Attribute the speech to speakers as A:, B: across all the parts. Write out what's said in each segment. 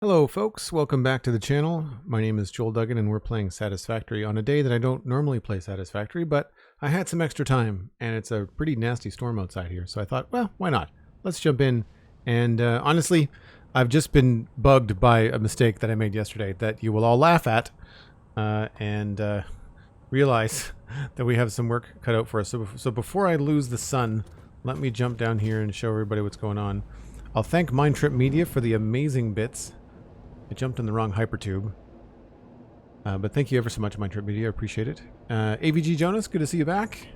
A: Hello folks, welcome back to the channel. My name is Joel Duggan and we're playing Satisfactory on a day that I don't normally play Satisfactory, but I had some extra time and it's a pretty nasty storm outside here. So I thought, well, why not? Let's jump in. And honestly, I've just been bugged by a mistake that I made yesterday that you will all laugh at and realize that we have some work cut out for us. So before I lose the sun, let me jump down here and show everybody what's going on. I'll thank MindTripMedia for the amazing bits. I jumped in the wrong hypertube. But thank you ever so much, MindTripMedia. I appreciate it. AVG Jonas, good to see you back.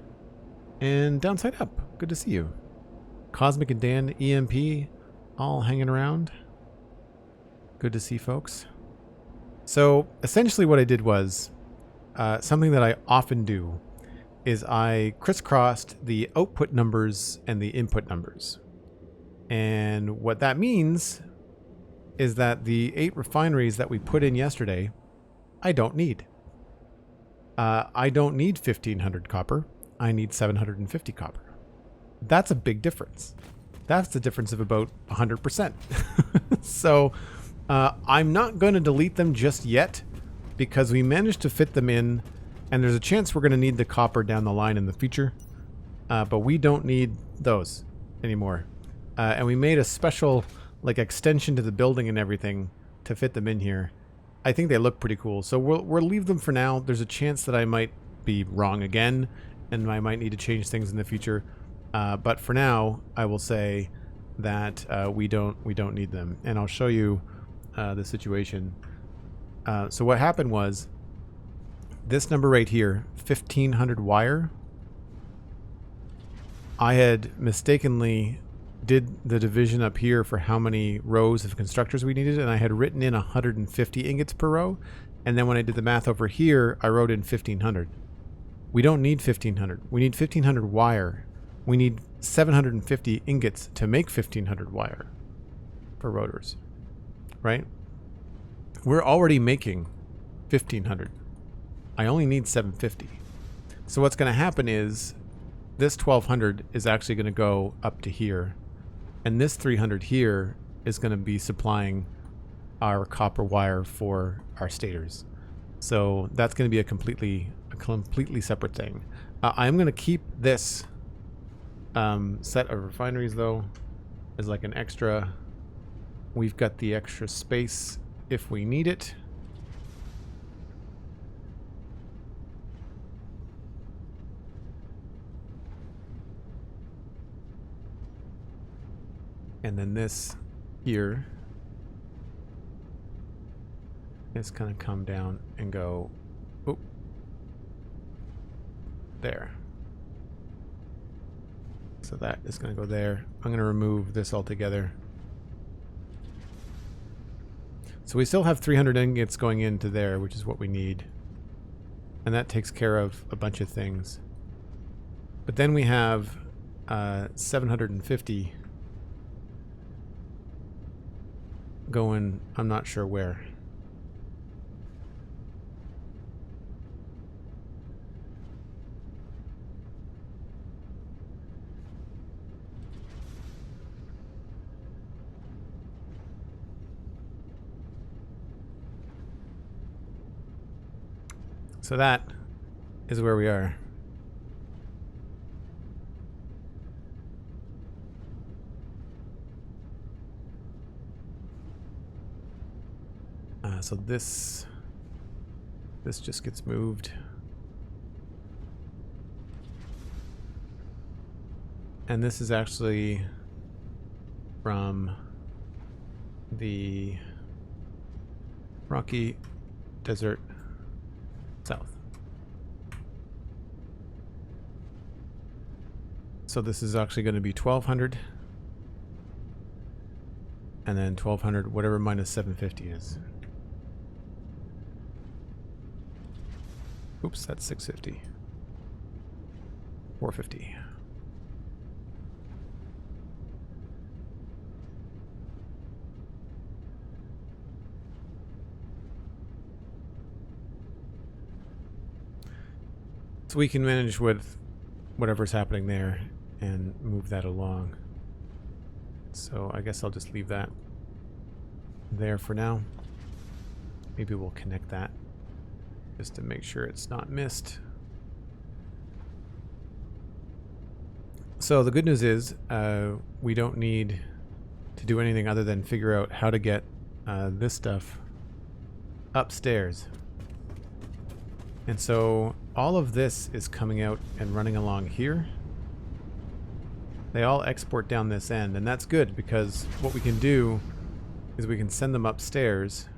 A: And Downside Up, good to see you. Cosmic and Dan, EMP, all hanging around. Good to see folks. So essentially what I did was something that I often do is I crisscrossed the output numbers and the input numbers. And what that means is that the 8 refineries that we put in yesterday, I don't need. I don't need 1,500 copper. I need 750 copper. That's a big difference. That's the difference of about 100%. So I'm not going to delete them just yet because we managed to fit them in, and there's a chance we're going to need the copper down the line in the future. But we don't need those anymore. And we made a special like extension to the building and everything to fit them in here. I think they look pretty cool. So we'll leave them for now. There's a chance that I might be wrong again and I might need to change things in the future. But for now, I will say that we don't need them. And I'll show you the situation. So what happened was this number right here, 1,500 wire. I had mistakenly did the division up here for how many rows of constructors we needed, and I had written in 150 ingots per row, and then when I did the math over here, I wrote in 1,500. We don't need 1,500. We need 1,500 wire. We need 750 ingots to make 1,500 wire for rotors, right? We're already making 1,500. I only need 750. So what's going to happen is this 1,200 is actually going to go up to here. And this 300 here is going to be supplying our copper wire for our stators. So that's going to be a completely separate thing. I'm going to keep this set of refineries though as like an extra. We've got the extra space if we need it. And then this here is going to come down and go there. So that is going to go there. I'm going to remove this altogether. So we still have 300 ingots going into there, which is what we need. And that takes care of a bunch of things. But then we have 750 going, I'm not sure where. So that is where we are. So this just gets moved. And this is actually from the Rocky Desert South. So this is actually going to be 1,200. And then 1,200, whatever minus 750 is. Oops, that's 650. 450. So we can manage with whatever's happening there and move that along. So I guess I'll just leave that. there for now. Maybe we'll connect that just to make sure it's not missed. So the good news is we don't need to do anything other than figure out how to get this stuff upstairs. And so all of this is coming out and running along here. They all export down this end, and that's good because what we can do is we can send them upstairs,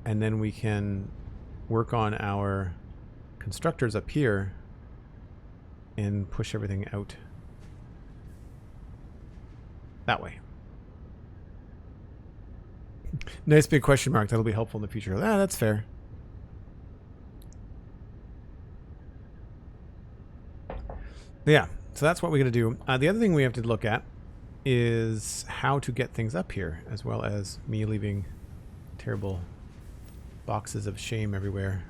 A: and then we can work on our constructors up here and push everything out that way. Nice big question mark. That'll be helpful in the future. Ah, that's fair. Yeah, so that's what we're going to do. The other thing we have to look at is how to get things up here, as well as me leaving terrible boxes of shame everywhere.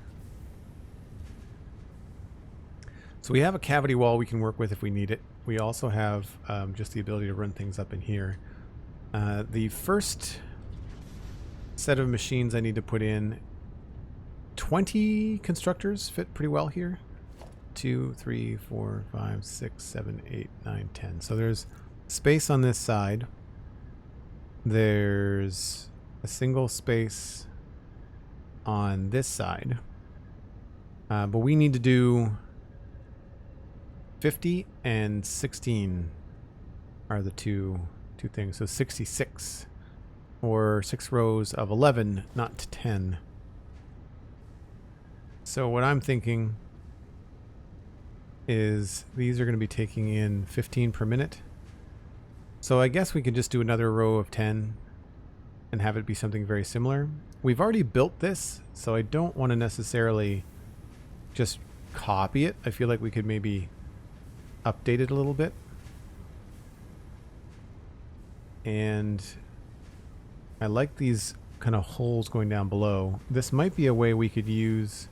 A: So we have a cavity wall we can work with if we need it. We also have just the ability to run things up in here. The first set of machines I need to put in, 20 constructors fit pretty well here. 2, 3, 4, 5, 6, 7, 8, 9, 10. So there's space on this side. There's a single space on this side. But we need to do 50 and 16 are the two things. So 66, or 6 rows of 11, not 10. So what I'm thinking is these are going to be taking in 15 per minute. So I guess we could just do another row of 10 and have it be something very similar. We've already built this, so I don't want to necessarily just copy it. I feel like we could maybe update it a little bit. And I like these kind of holes going down below. This might be a way we could use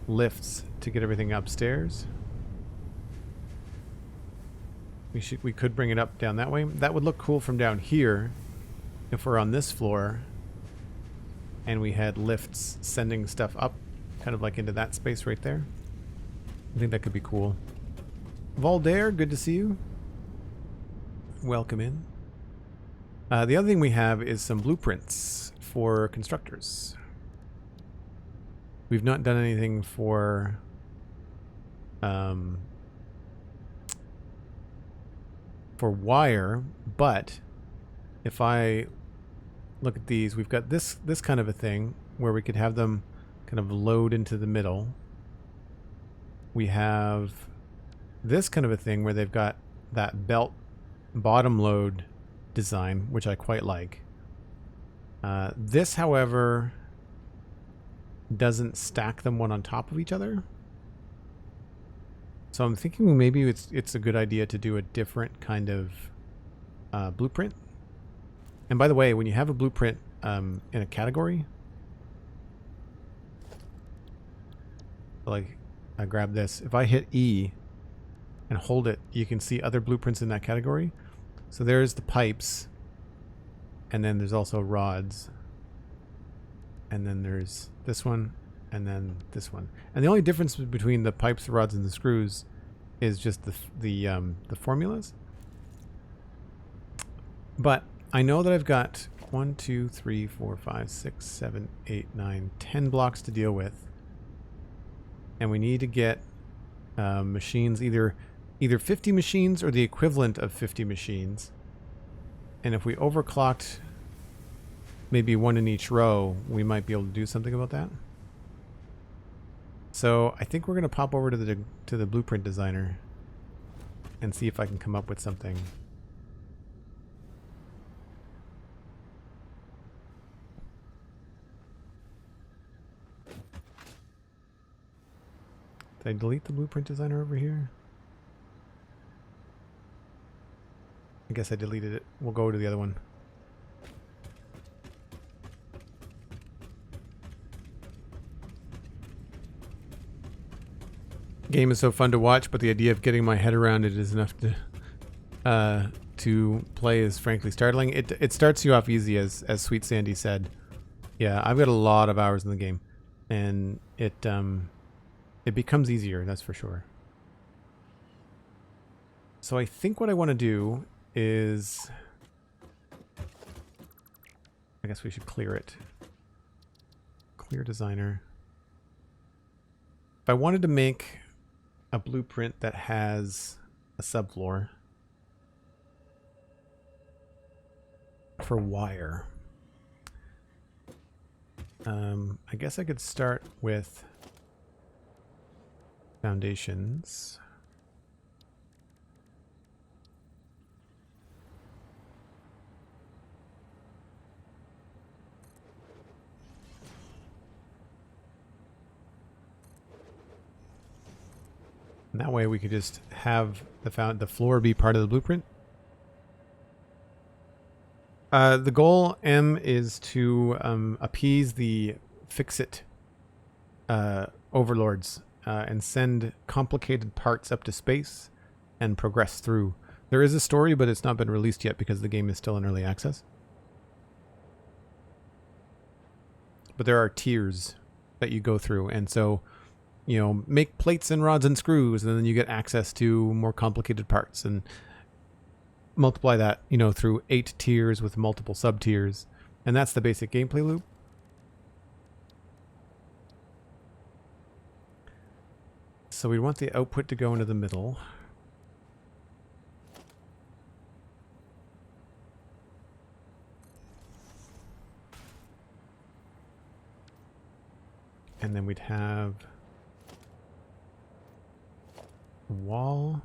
A: lifts to get everything upstairs. We could bring it up down that way. That would look cool from down here if we're on this floor and we had lifts sending stuff up kind of like into that space right there. I think that could be cool. Voldare, good to see you. Welcome in. The other thing we have is some blueprints for constructors. We've not done anything for wire, but if I look at these, we've got this kind of a thing where we could have them kind of load into the middle. We have this kind of a thing where they've got that belt bottom load design, which I quite like. This, however, doesn't stack them one on top of each other. So I'm thinking maybe it's a good idea to do a different kind of blueprint. And by the way, when you have a blueprint in a category, like I grab this, if I hit E and hold it, you can see other blueprints in that category. So there's the pipes, and then there's also rods, and then there's this one, and then this one. And the only difference between the pipes, the rods, and the screws is just the formulas. But I know that I've got 1, 2, 3, 4, 5, 6, 7, 8, 9, 10 blocks to deal with, and we need to get machines, either 50 machines or the equivalent of 50 machines. And if we overclocked maybe one in each row, we might be able to do something about that. So I think we're going to pop over to the blueprint designer and see if I can come up with something. Did I delete the blueprint designer over here? I guess I deleted it. We'll go to the other one. Game is so fun to watch, but the idea of getting my head around it is enough to to play is frankly startling. It starts you off easy, as SweetSandi said. Yeah, I've got a lot of hours in the game, and it becomes easier, that's for sure. So I think what I want to do is, I guess we should clear it. Clear designer. If I wanted to make a blueprint that has a subfloor for wire, I guess I could start with foundations. And that way we could just have the floor be part of the blueprint. The goal, M, is to appease the fix-it overlords and send complicated parts up to space and progress through. There is a story, but it's not been released yet because the game is still in early access. But there are tiers that you go through, and so, you know, make plates and rods and screws, and then you get access to more complicated parts, and multiply that, you know, through 8 tiers with multiple sub-tiers, and that's the basic gameplay loop. So we want the output to go into the middle. And then we'd have a wall.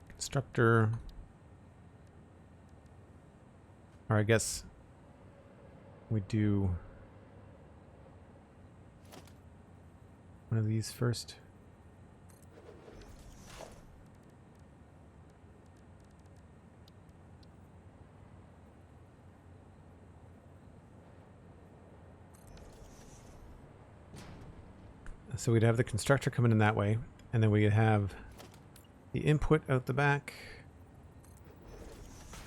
A: Constructor. Or I guess we do one of these first. So we'd have the constructor coming in that way, and then we'd have the input out the back,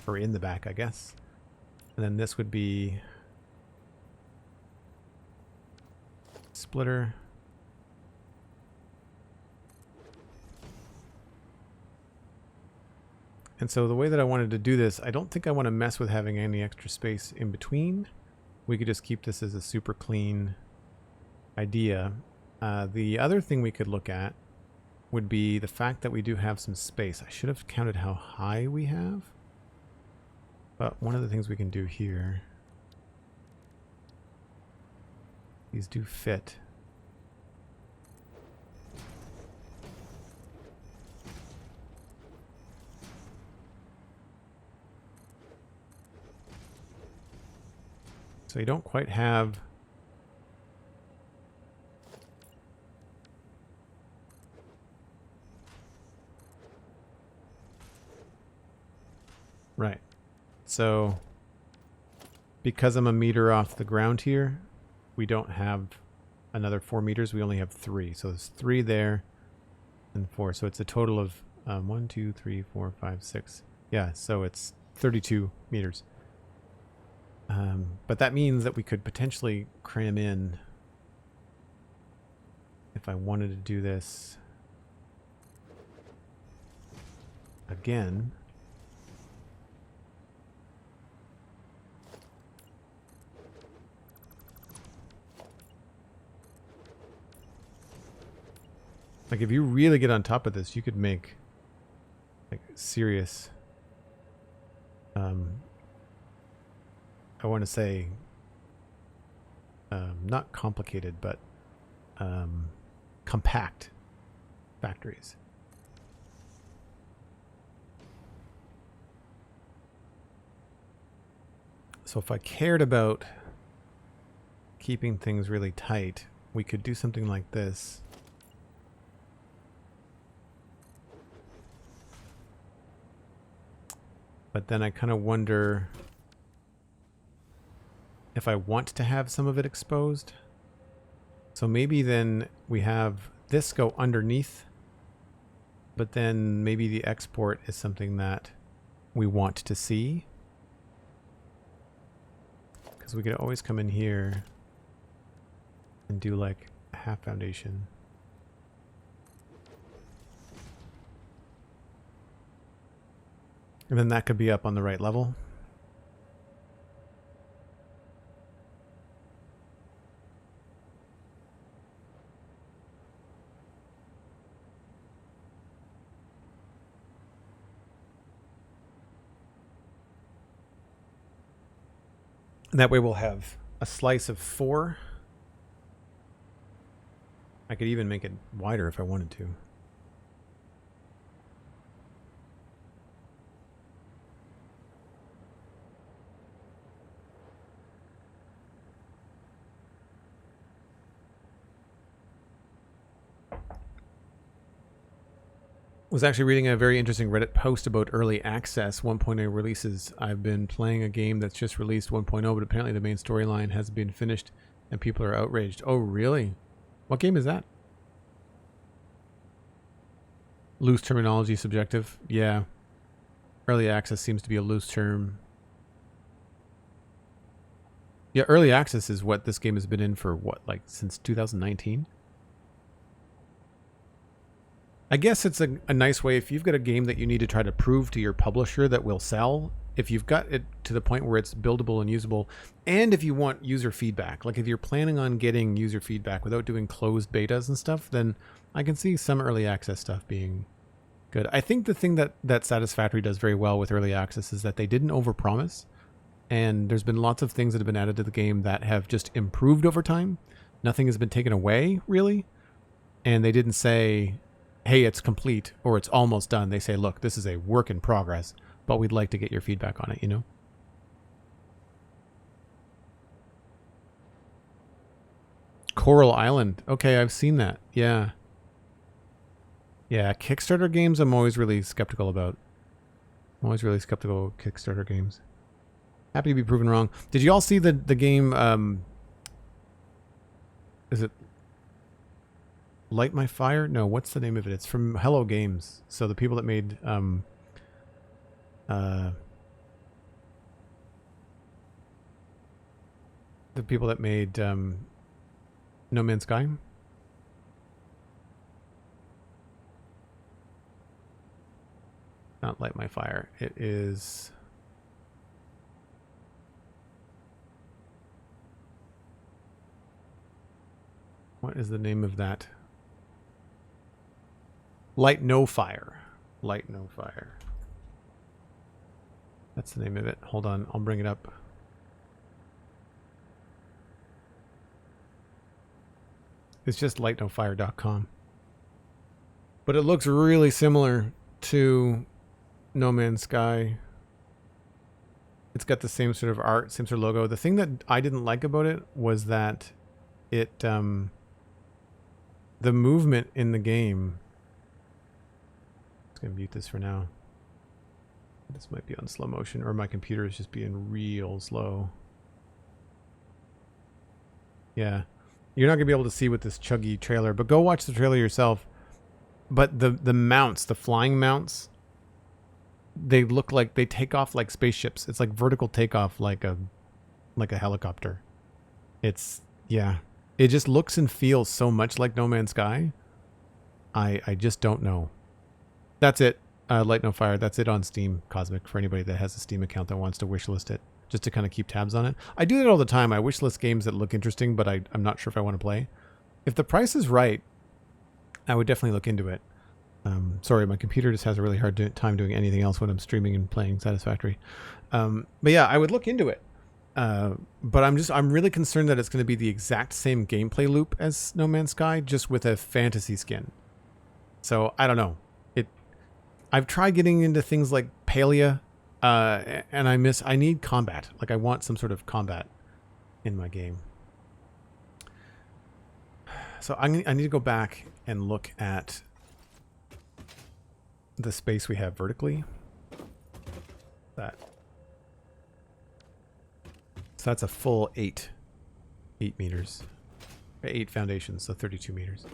A: or in the back, I guess. And then this would be splitter. And so the way that I wanted to do this, I don't think I want to mess with having any extra space in between. We could just keep this as a super clean idea. The other thing we could look at would be the fact that we do have some space. I should have counted how high we have. But one of the things we can do here, these do fit. So you don't quite have right. So because I'm a meter off the ground here, we don't have another 4 meters. We only have 3. So there's 3 there and 4. So it's a total of 1, 2, 3, 4, 5, 6. Yeah, so it's 32 meters. But that means that we could potentially cram in, if I wanted to do this again, like if you really get on top of this, you could make like serious, I want to say, not complicated, but compact factories. So if I cared about keeping things really tight, we could do something like this. But then I kind of wonder if I want to have some of it exposed. So maybe then we have this go underneath, but then maybe the export is something that we want to see. Because we could always come in here and do like a half foundation. And then that could be up on the right level. And that way we'll have a slice of 4. I could even make it wider if I wanted to. Was actually reading a very interesting Reddit post about early access 1.0 releases. I've been playing a game that's just released 1.0, but apparently the main storyline hasn't been finished and people are outraged. Oh, really? What game is that? Loose terminology, subjective. Yeah. Early access seems to be a loose term. Yeah, early access is what this game has been in for, what, like since 2019? I guess it's a nice way if you've got a game that you need to try to prove to your publisher that will sell. If you've got it to the point where it's buildable and usable, and if you want user feedback, like if you're planning on getting user feedback without doing closed betas and stuff, then I can see some early access stuff being good. I think the thing that Satisfactory does very well with early access is that they didn't overpromise, and there's been lots of things that have been added to the game that have just improved over time. Nothing has been taken away, really, and they didn't say, hey, it's complete or it's almost done. They say, look, this is a work in progress, but we'd like to get your feedback on it, you know? Coral Island. Okay, I've seen that. Yeah. Yeah, Kickstarter games I'm always really skeptical about. I'm always really skeptical of Kickstarter games. Happy to be proven wrong. Did you all see the game, is it Light My Fire? No, what's the name of it? It's from Hello Games. So the people that made the people that made No Man's Sky. Not Light My Fire. It is what is the name of that? Light No Fire. Light No Fire. That's the name of it. Hold on, I'll bring it up. It's just lightnofire.com. But it looks really similar to No Man's Sky. It's got the same sort of art, same sort of logo. The thing that I didn't like about it was that it, the movement in the game, I'm going to mute this for now. This might be on slow motion, or my computer is just being real slow. Yeah. You're not going to be able to see with this chuggy trailer, but go watch the trailer yourself. But the mounts, the flying mounts, they look like they take off like spaceships. It's like vertical takeoff like a helicopter. It's, yeah. It just looks and feels so much like No Man's Sky. I just don't know. That's it. Light No Fire. That's it on Steam, Cosmic, for anybody that has a Steam account that wants to wishlist it, just to kind of keep tabs on it. I do that all the time. I wishlist games that look interesting, but I'm not sure if I want to play. If the price is right, I would definitely look into it. Sorry, my computer just has a really hard time doing anything else when I'm streaming and playing Satisfactory. But yeah, I would look into it. But I'm really concerned that it's going to be the exact same gameplay loop as No Man's Sky, just with a fantasy skin. So I don't know. I've tried getting into things like Palia, and I need combat. Like I want some sort of combat in my game. So I need to go back and look at the space we have vertically. So that's a full 8 meters. 8 foundations, so 32 meters.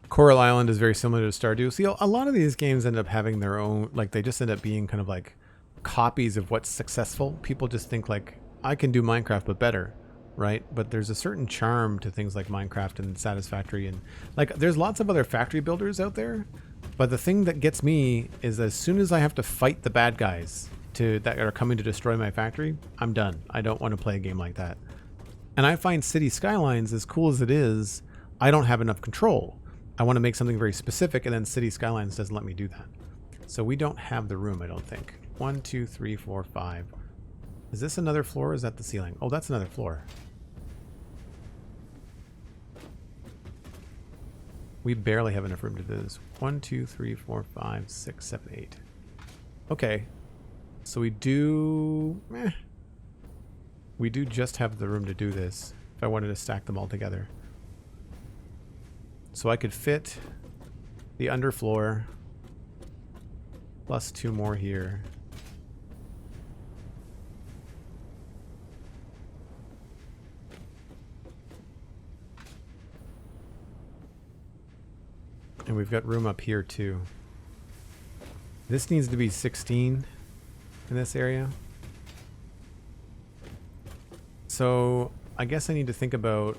A: Coral Island is very similar to Stardew. See, a lot of these games end up having their own, like they just end up being kind of like copies of what's successful. People just think like, I can do Minecraft but better, right? But there's a certain charm to things like Minecraft and Satisfactory, and like there's lots of other factory builders out there. But the thing that gets me is as soon as I have to fight the bad guys that are coming to destroy my factory, I'm done. I don't want to play a game like that. And I find City Skylines, as cool as it is, I don't have enough control. I want to make something very specific, and then City Skylines doesn't let me do that. So we don't have the room, I don't think. 1, 2, 3, 4, 5. Is this another floor, or is that the ceiling? Oh, that's another floor. We barely have enough room to do this. 1, 2, 3, 4, 5, 6, 7, 8. Okay. So we do... We do just have the room to do this, if I wanted to stack them all together. So I could fit the underfloor plus 2 more here. And we've got room up here too. This needs to be 16 in this area. So I guess I need to think about...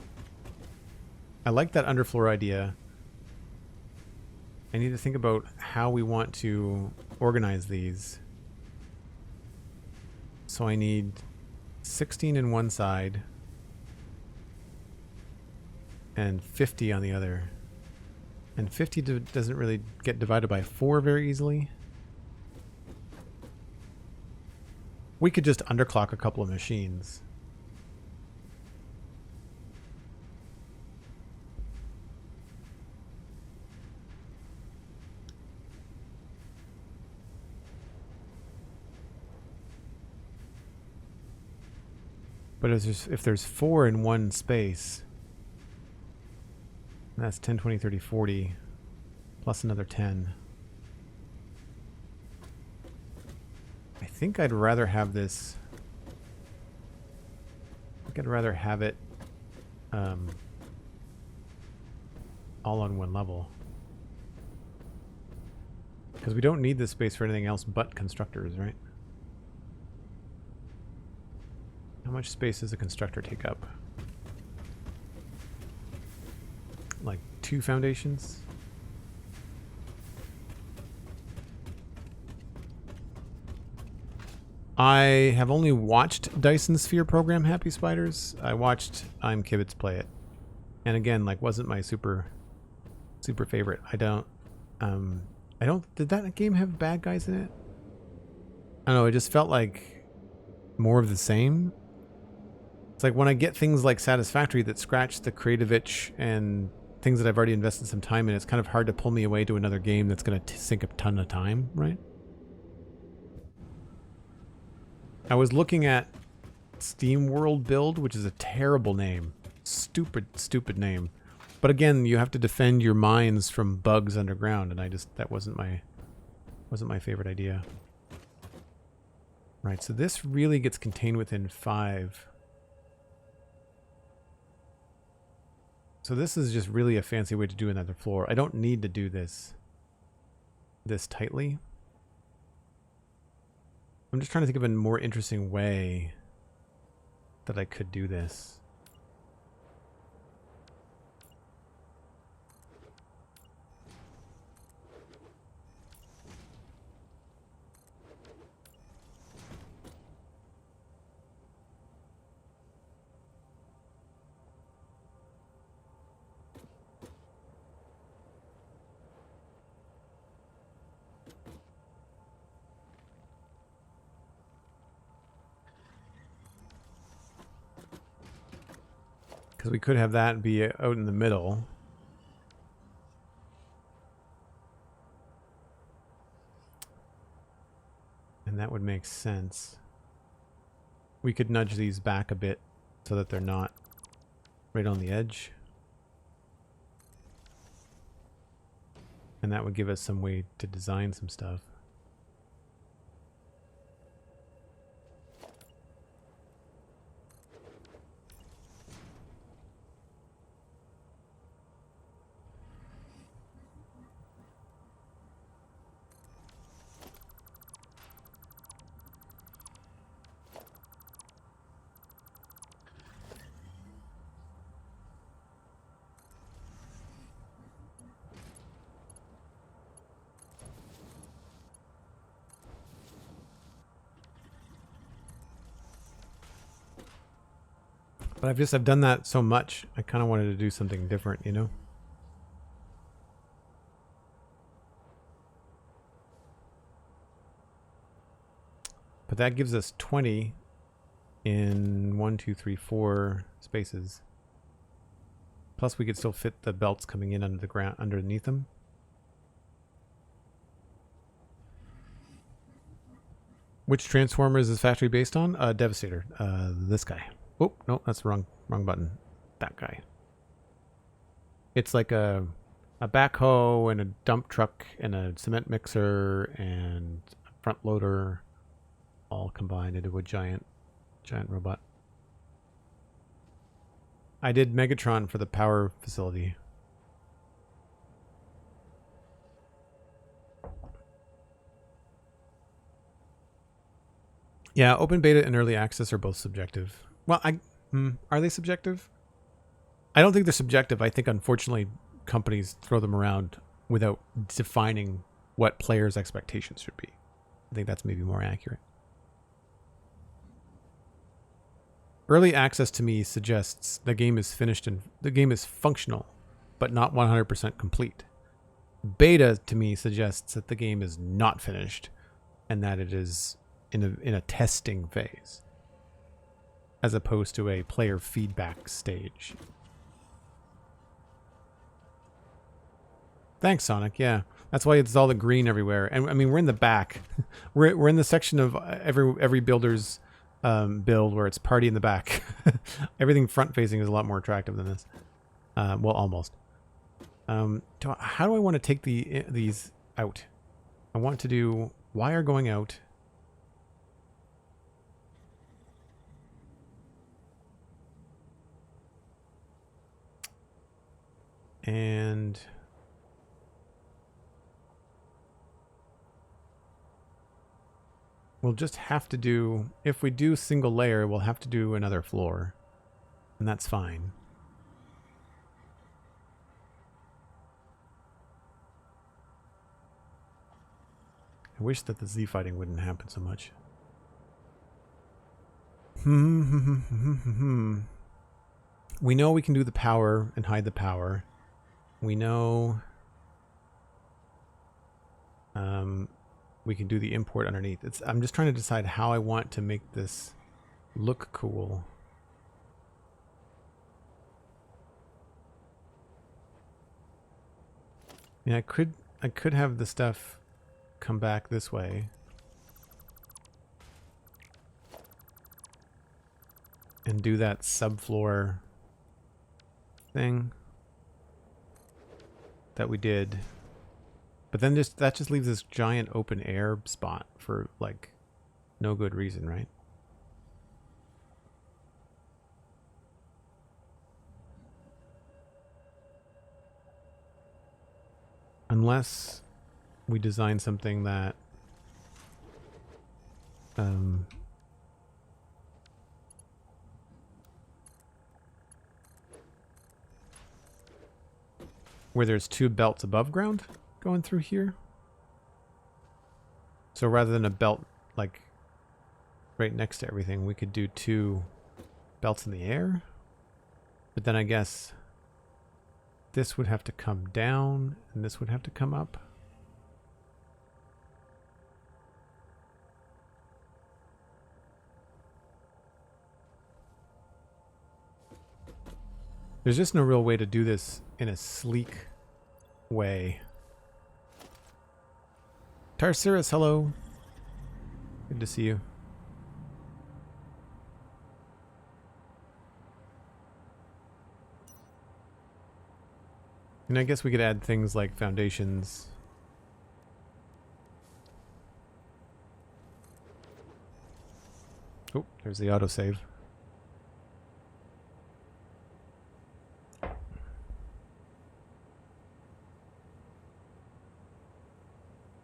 A: I like that underfloor idea. I need to think about how we want to organize these. So I need 16 in one side and 50 on the other. And 50 doesn't really get divided by 4 very easily. We could just underclock a couple of machines. But if there's 4 in one space, that's 10, 20, 30, 40, plus another 10. I think I'd rather have this... I think I'd rather have it all on one level. Because we don't need this space for anything else but constructors, right? How much space does a constructor take up? Like 2 foundations? I have only watched Dyson Sphere program Happy Spiders. I watched I'm Kibitz play it. And again, like wasn't my super favorite. I don't did that game have bad guys in it? I don't know, it just felt like more of the same. It's like when I get things like Satisfactory that scratch the creative itch and things that I've already invested some time in, it's kind of hard to pull me away to another game that's going to sink a ton of time, right? I was looking at Steam World Build, which is a terrible name. Stupid name. But again, you have to defend your mines from bugs underground, and that wasn't my favorite idea. Right, so this really gets contained within 5. So this is just really a fancy way to do another floor. I don't need to do this tightly. I'm just trying to think of a more interesting way that I could do this. Because we could have that be out in the middle. And that would make sense. We could nudge these back a bit so that they're not right on the edge. And that would give us some way to design some stuff. But I've done that so much, I kind of wanted to do something different, you know? But that gives us 20 in 1, 2, 3, 4 spaces. Plus we could still fit the belts coming in under the ground underneath them. Which transformer is this factory based on? Devastator. This guy. Oh, no, that's the wrong button. That guy. It's like a backhoe and a dump truck and a cement mixer and a front loader all combined into a giant robot. I did Megatron for the power facility. Yeah, open beta and early access are both subjective. Well, are they subjective? I don't think they're subjective. I think, unfortunately, companies throw them around without defining what players' expectations should be. I think that's maybe more accurate. Early access to me suggests the game is finished and the game is functional, but not 100% complete. Beta to me suggests that the game is not finished and that it is in a testing phase, as opposed to a player feedback stage. Thanks, Sonic. Yeah, that's why it's all the green everywhere. And I mean, we're in the back. we're in the section of every builder's build where it's party in the back. Everything front facing is a lot more attractive than this. Well, almost. How do I want to take these out? I want to do wire going out. And we'll just have to do, if we do single layer, we'll have to do another floor. And that's fine. I wish that the Z fighting wouldn't happen so much. We know we can do the power and hide the power. We know we can do the import underneath. I'm just trying to decide how I want to make this look cool. Yeah, I could have the stuff come back this way. And do that subfloor thing that we did. But then that just leaves this giant open air spot for like no good reason, right? Unless we design something that where there's two belts above ground going through here. So rather than a belt like right next to everything, we could do two belts in the air. But then I guess this would have to come down and this would have to come up. There's just no real way to do this in a sleek way. Tarsiris, hello. Good to see you. And I guess we could add things like foundations. Oh, there's the autosave.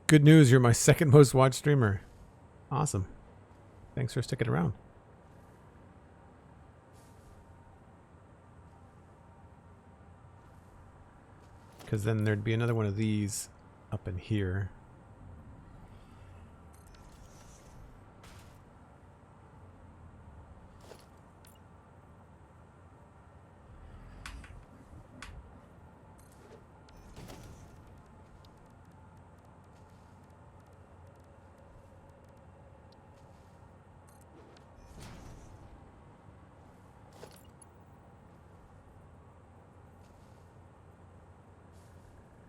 A: Good news, you're my second most watched streamer. Awesome. Thanks for sticking around. Because then there'd be another one of these up in here.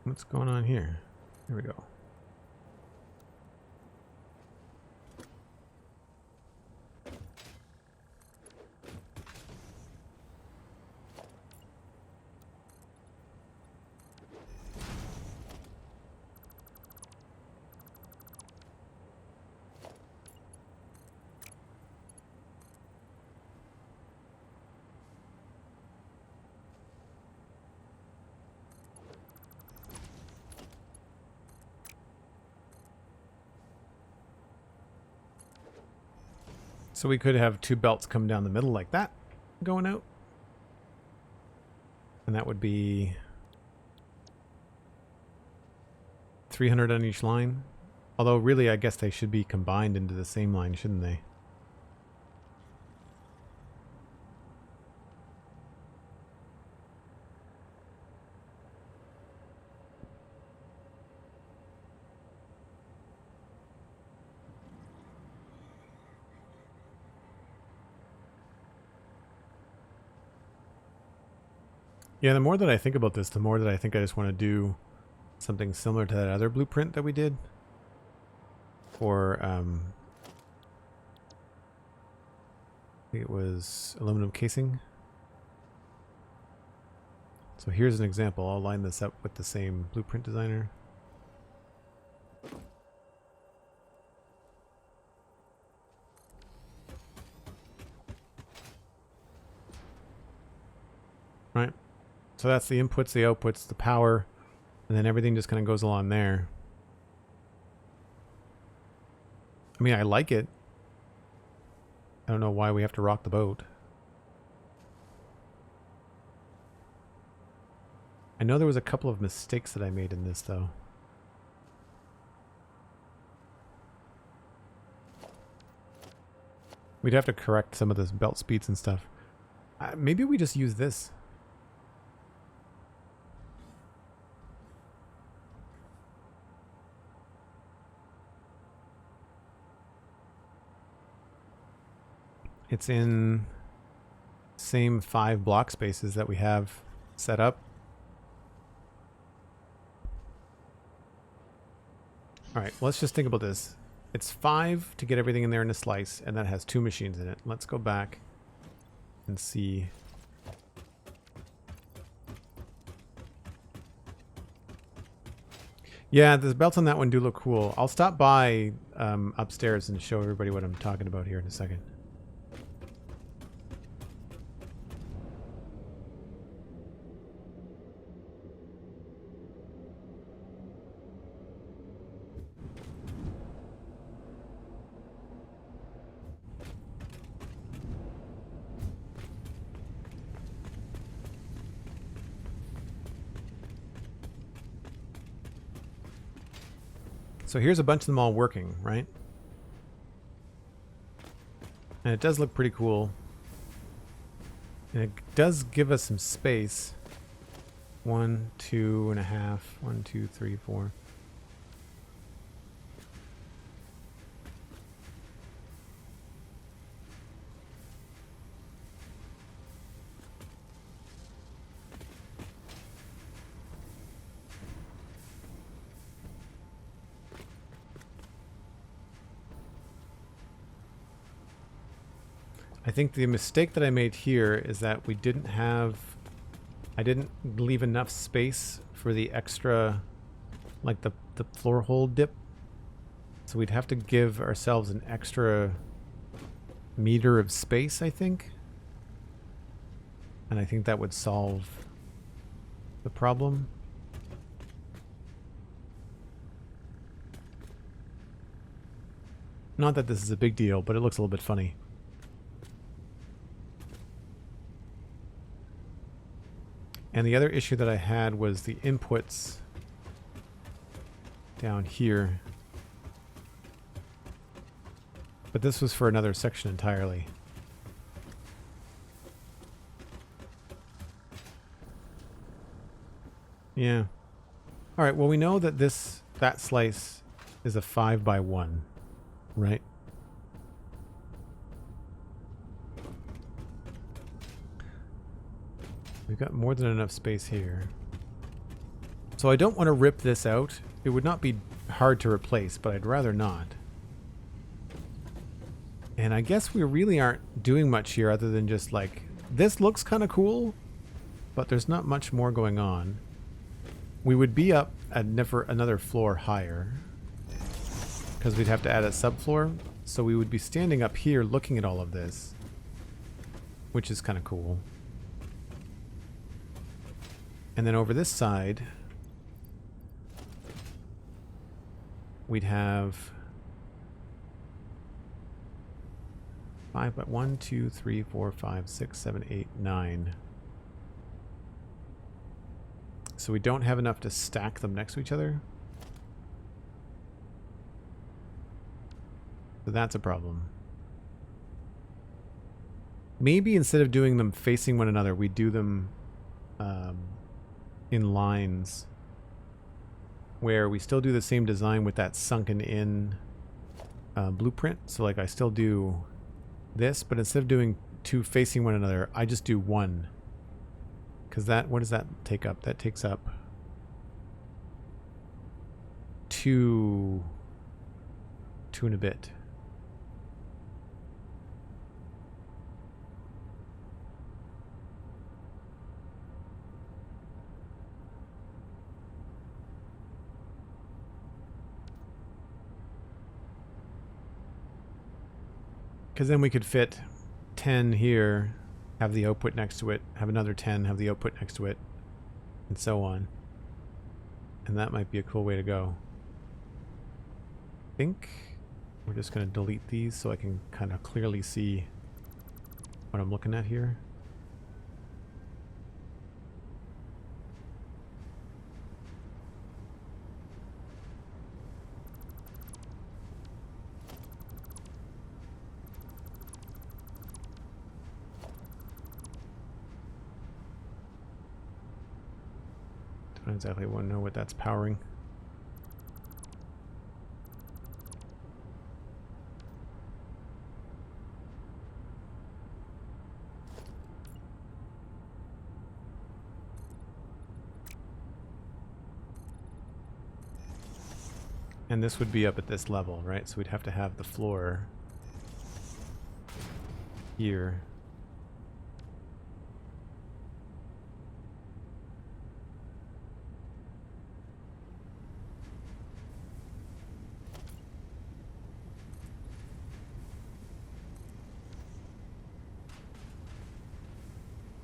A: What's going on here? Here we go. So we could have two belts come down the middle like that, going out. And that would be 300 on each line. Although really, I guess they should be combined into the same line, shouldn't they? Yeah, the more that I think about this, the more that I think I just want to do something similar to that other blueprint that we did for, I think it was aluminum casing. So here's an example. I'll line this up with the same blueprint designer. Right? So that's the inputs, the outputs, the power, and then everything just kind of goes along there. I mean, I like it. I don't know why we have to rock the boat. I know there was a couple of mistakes that I made in this, though. We'd have to correct some of this belt speeds and stuff. Maybe we just use this. It's in same 5 block spaces that we have set up. All right, well, let's just think about this. It's 5 to get everything in there in a slice, and that has 2 machines in it. Let's go back and see. Yeah, the belts on that one do look cool. I'll stop by upstairs and show everybody what I'm talking about here in a second. So here's a bunch of them all working, right? And it does look pretty cool. And it does give us some space. 1, 2.5, 1, 2, 3, 4. I think the mistake that I made here is that we didn't have I didn't leave enough space for the extra, like the floor hole dip. So we'd have to give ourselves an extra meter of space, I think. And I think that would solve the problem. Not that this is a big deal, but it looks a little bit funny. And the other issue that I had was the inputs down here. But this was for another section entirely. Yeah. All right, well, we know that that slice is a 5x1, right? We've got more than enough space here. So I don't want to rip this out. It would not be hard to replace, but I'd rather not. And I guess we really aren't doing much here other than just like, this looks kind of cool, but there's not much more going on. We would be up at another floor higher because we'd have to add a subfloor. So we would be standing up here looking at all of this, which is kind of cool. And then over this side, we'd have 5 by 1, 2, 3, 4, 5, 6, 7, 8, 9. So we don't have enough to stack them next to each other. So that's a problem. Maybe instead of doing them facing one another, we do them in lines where we still do the same design with that sunken in blueprint. So like I still do this, but instead of doing two facing one another, I just do one. Because that, what does that take up? That takes up two and a bit. Because then we could fit 10 here, have the output next to it, have another 10, have the output next to it, and so on. And that might be a cool way to go. I think we're just going to delete these so I can kind of clearly see what I'm looking at here. Don't exactly want to know what that's powering. And this would be up at this level, right? So we'd have to have the floor here.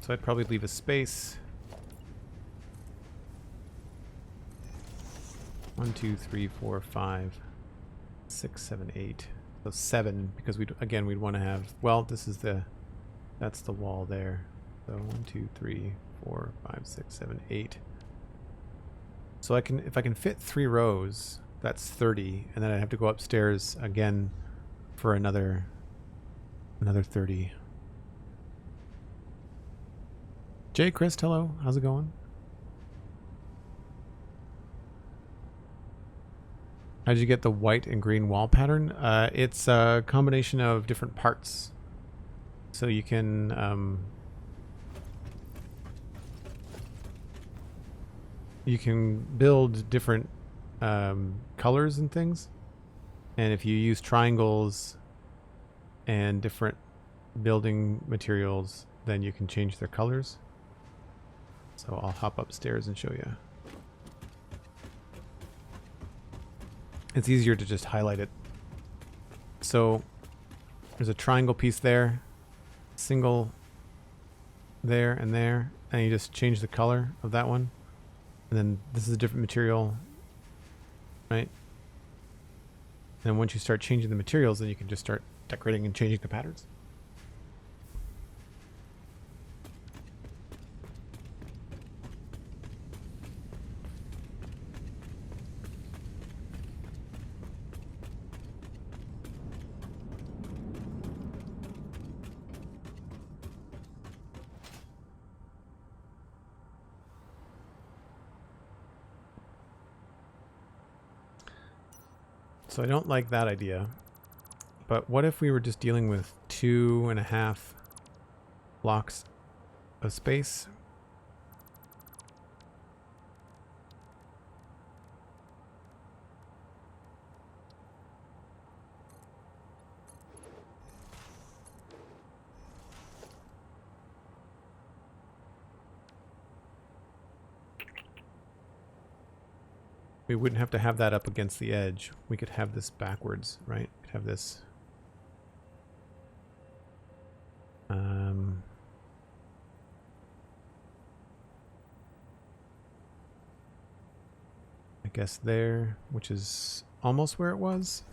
A: So I'd probably leave a space. 1, 2, 3, 4, 5, 6, 7, 8. So 7, because we'd want to have, well, that's the wall there. So 1, 2, 3, 4, 5, 6, 7, 8. So if I can fit 3 rows, that's 30, and then I'd have to go upstairs again for another 30. Jay, Chris, hello. How's it going? How did you get the white and green wall pattern? It's a combination of different parts. So you can build different colors and things. And if you use triangles and different building materials, then you can change their colors. So I'll hop upstairs and show you. It's easier to just highlight it. So there's a triangle piece there, single there, and you just change the color of that one. And then this is a different material, right? And once you start changing the materials, then you can just start decorating and changing the patterns. So I don't like that idea, but what if we were just dealing with 2.5 blocks of space? We wouldn't have to have that up against the edge. We could have this backwards, right? We could have this. I guess there, which is almost where it was.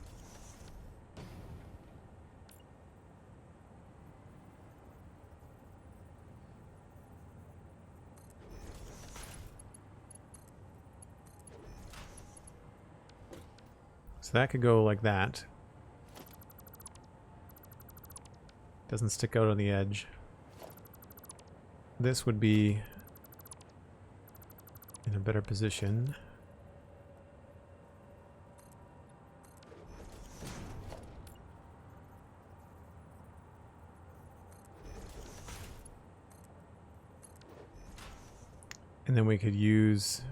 A: So that could go like that. Doesn't stick out on the edge. This would be in a better position. And then we could use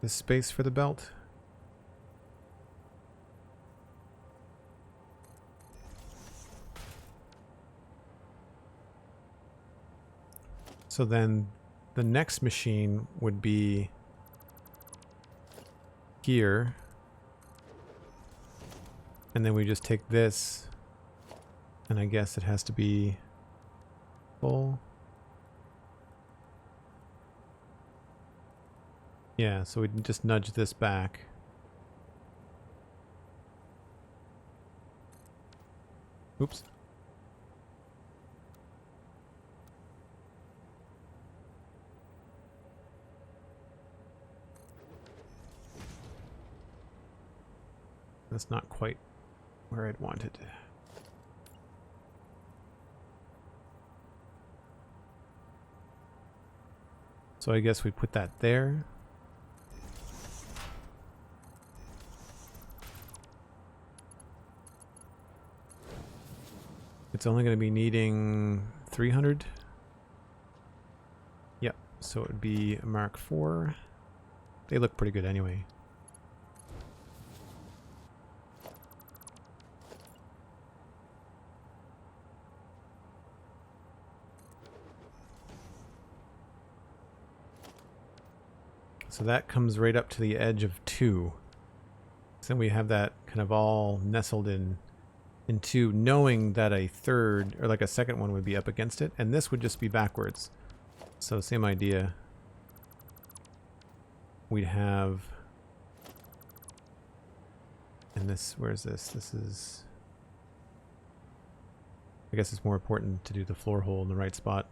A: this space for the belt. So then the next machine would be here. And then we just take this, and I guess it has to be full. Yeah, so we can just nudge this back. Oops. That's not quite where I'd want it. So I guess we put that there. It's only going to be needing 300. Yep, so it would be a Mark IV. They look pretty good anyway. So that comes right up to the edge of 2. So then we have that kind of all nestled in 2, knowing that a third or like a second one would be up against it, and this would just be backwards. So same idea. We'd have, and this, where's this? This is, I guess it's more important to do the floor hole in the right spot.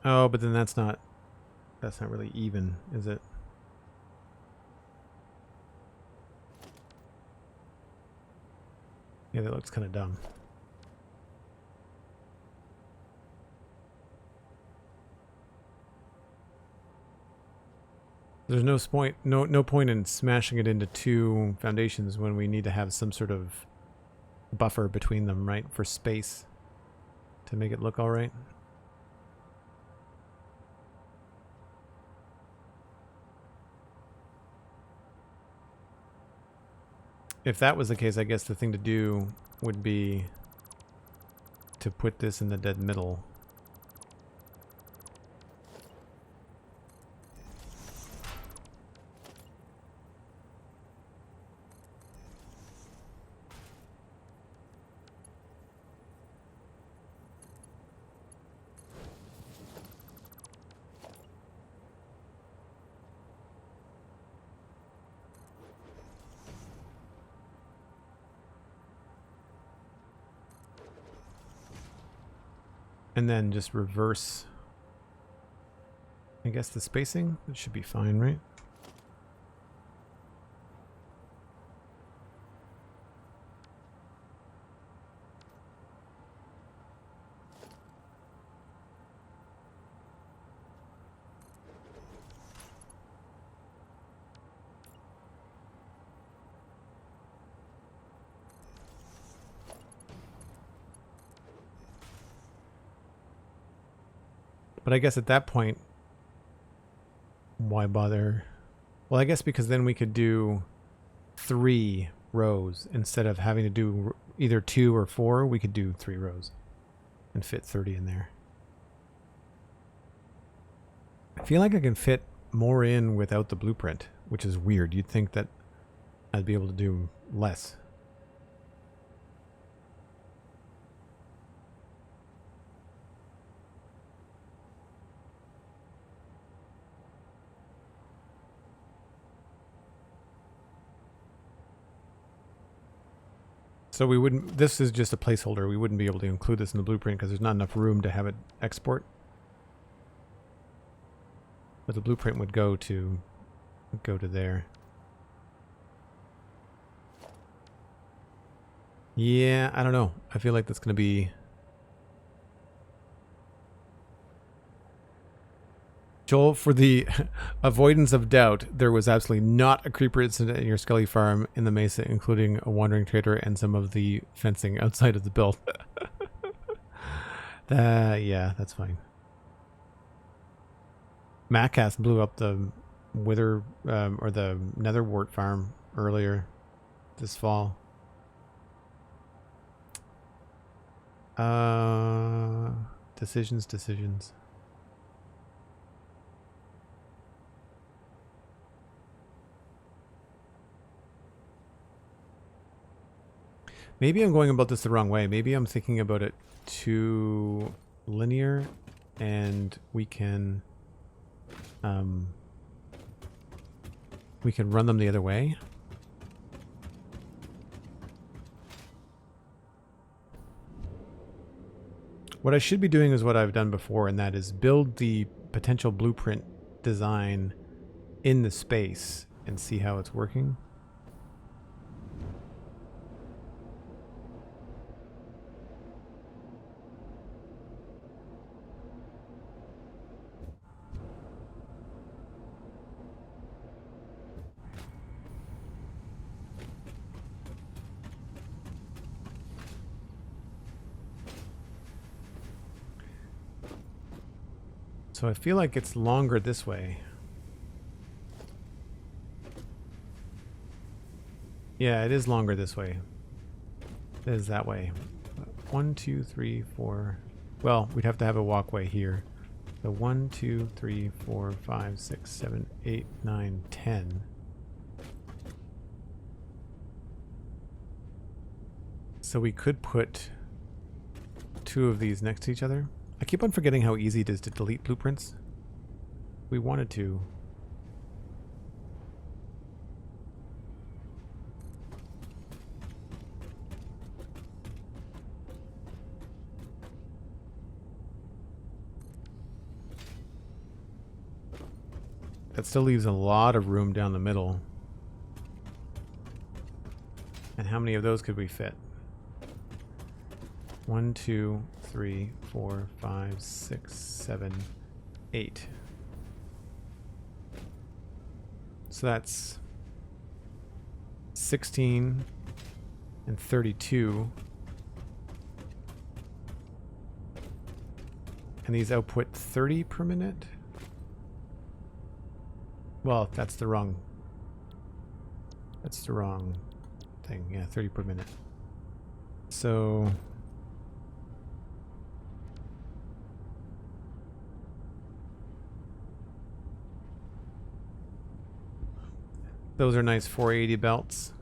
A: Oh, but then that's not really even, is it? Yeah, that looks kind of dumb. There's no point in smashing it into two foundations when we need to have some sort of buffer between them, right? For space to make it look all right. If that was the case, I guess the thing to do would be to put this in the dead middle. And then just reverse, I guess, the spacing. It should be fine, right? But I guess at that point, why bother? Well, I guess because then we could do 3 rows instead of having to do either 2 or 4. We could do 3 rows and fit 30 in there. I feel like I can fit more in without the blueprint, which is weird. You'd think that I'd be able to do less. So we wouldn't, this is just a placeholder. We wouldn't be able to include this in the blueprint because there's not enough room to have it export. But the blueprint would go to there. Yeah, I don't know. I feel like that's going to be... Joel, for the avoidance of doubt, there was absolutely not a creeper incident in your Scully farm in the Mesa, including a wandering trader and some of the fencing outside of the build. Yeah, that's fine. Macas blew up the wither or the netherwort farm earlier this fall. Decisions. Maybe I'm going about this the wrong way. Maybe I'm thinking about it too linear, and we can run them the other way. What I should be doing is what I've done before, and that is build the potential blueprint design in the space and see how it's working. So I feel like it's longer this way. Yeah, it is longer this way. It is that way. 1, 2, 3, 4. Well, we'd have to have a walkway here. So 1, 2, 3, 4, 5, 6, 7, 8, 9, 10. So we could put 2 of these next to each other. I keep on forgetting how easy it is to delete blueprints. We wanted to. That still leaves a lot of room down the middle. And how many of those could we fit? 1, 2, 3, 4, 5, 6, 7, 8. So that's 16 and 32. And these output 30 per minute? Well, that's the wrong thing. Yeah, 30 per minute. So those are nice 480 belts.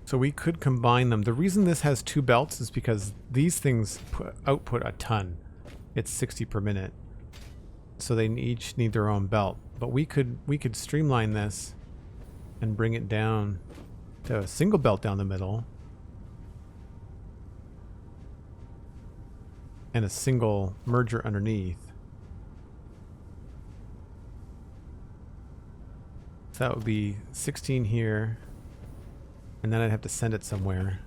A: So we could combine them. The reason this has two belts is because these things output a ton. It's 60 per minute. So they each need their own belt. But we could streamline this and bring it down to a single belt down the middle. And a single merger underneath. So that would be 16 here. And then I'd have to send it somewhere.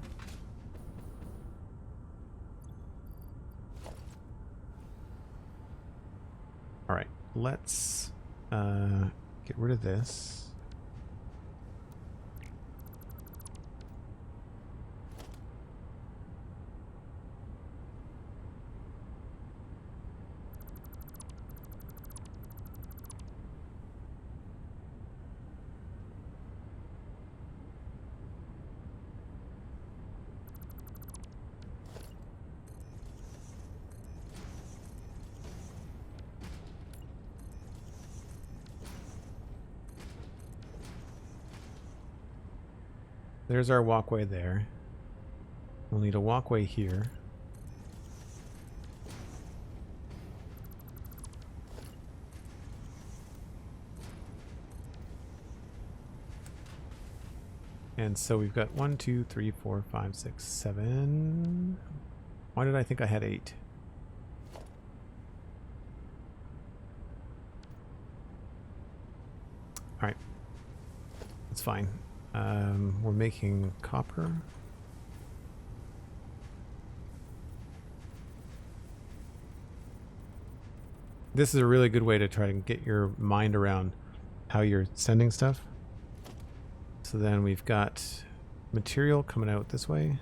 A: All right, let's get rid of this. There's our walkway there. We'll need a walkway here. And so we've got 1, 2, 3, 4, 5, 6, 7. Why did I think I had 8? All right, that's fine. We're making copper. This is a really good way to try to get your mind around how you're sending stuff. So then we've got material coming out this way.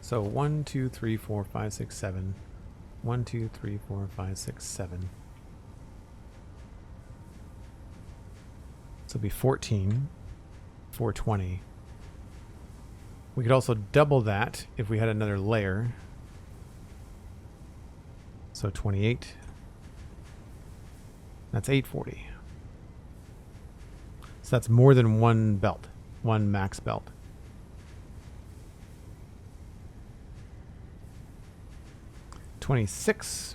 A: So 1, 2, 3, 4, 5, 6, 7. 1, 2, 3, 4, 5, 6, 7. So it'll be 14, 420. We could also double that if we had another layer. So 28. That's 840. So that's more than one belt, one max belt. $26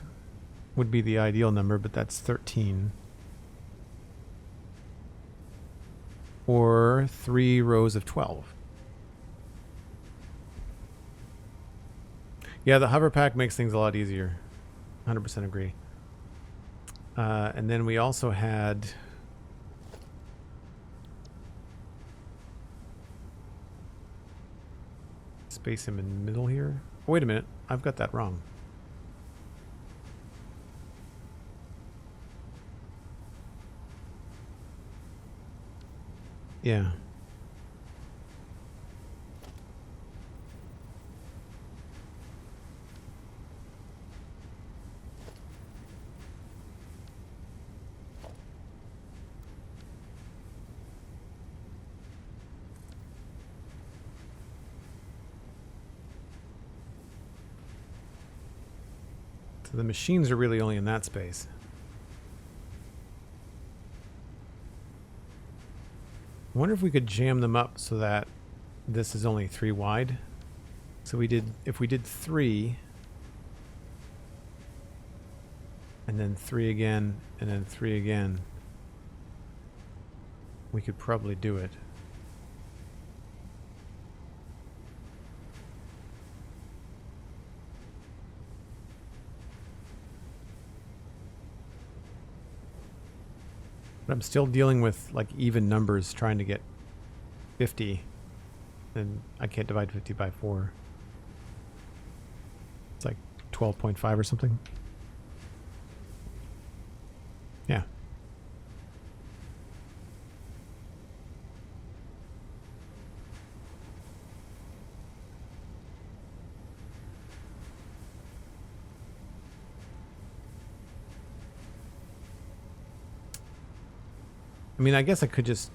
A: would be the ideal number, but that's 13. Or 3 rows of 12. Yeah, the hover pack makes things a lot easier. 100% agree. And then we also had space him in the middle here. Oh, wait a minute, I've got that wrong. Yeah. So the machines are really only in that space. I wonder if we could jam them up so that this is only 3 wide. So if we did 3, and then 3 again, and then 3 again, we could probably do it. But I'm still dealing with like even numbers trying to get 50, and I can't divide 50 by 4. It's like 12.5 or something. Yeah. I mean, I guess I could just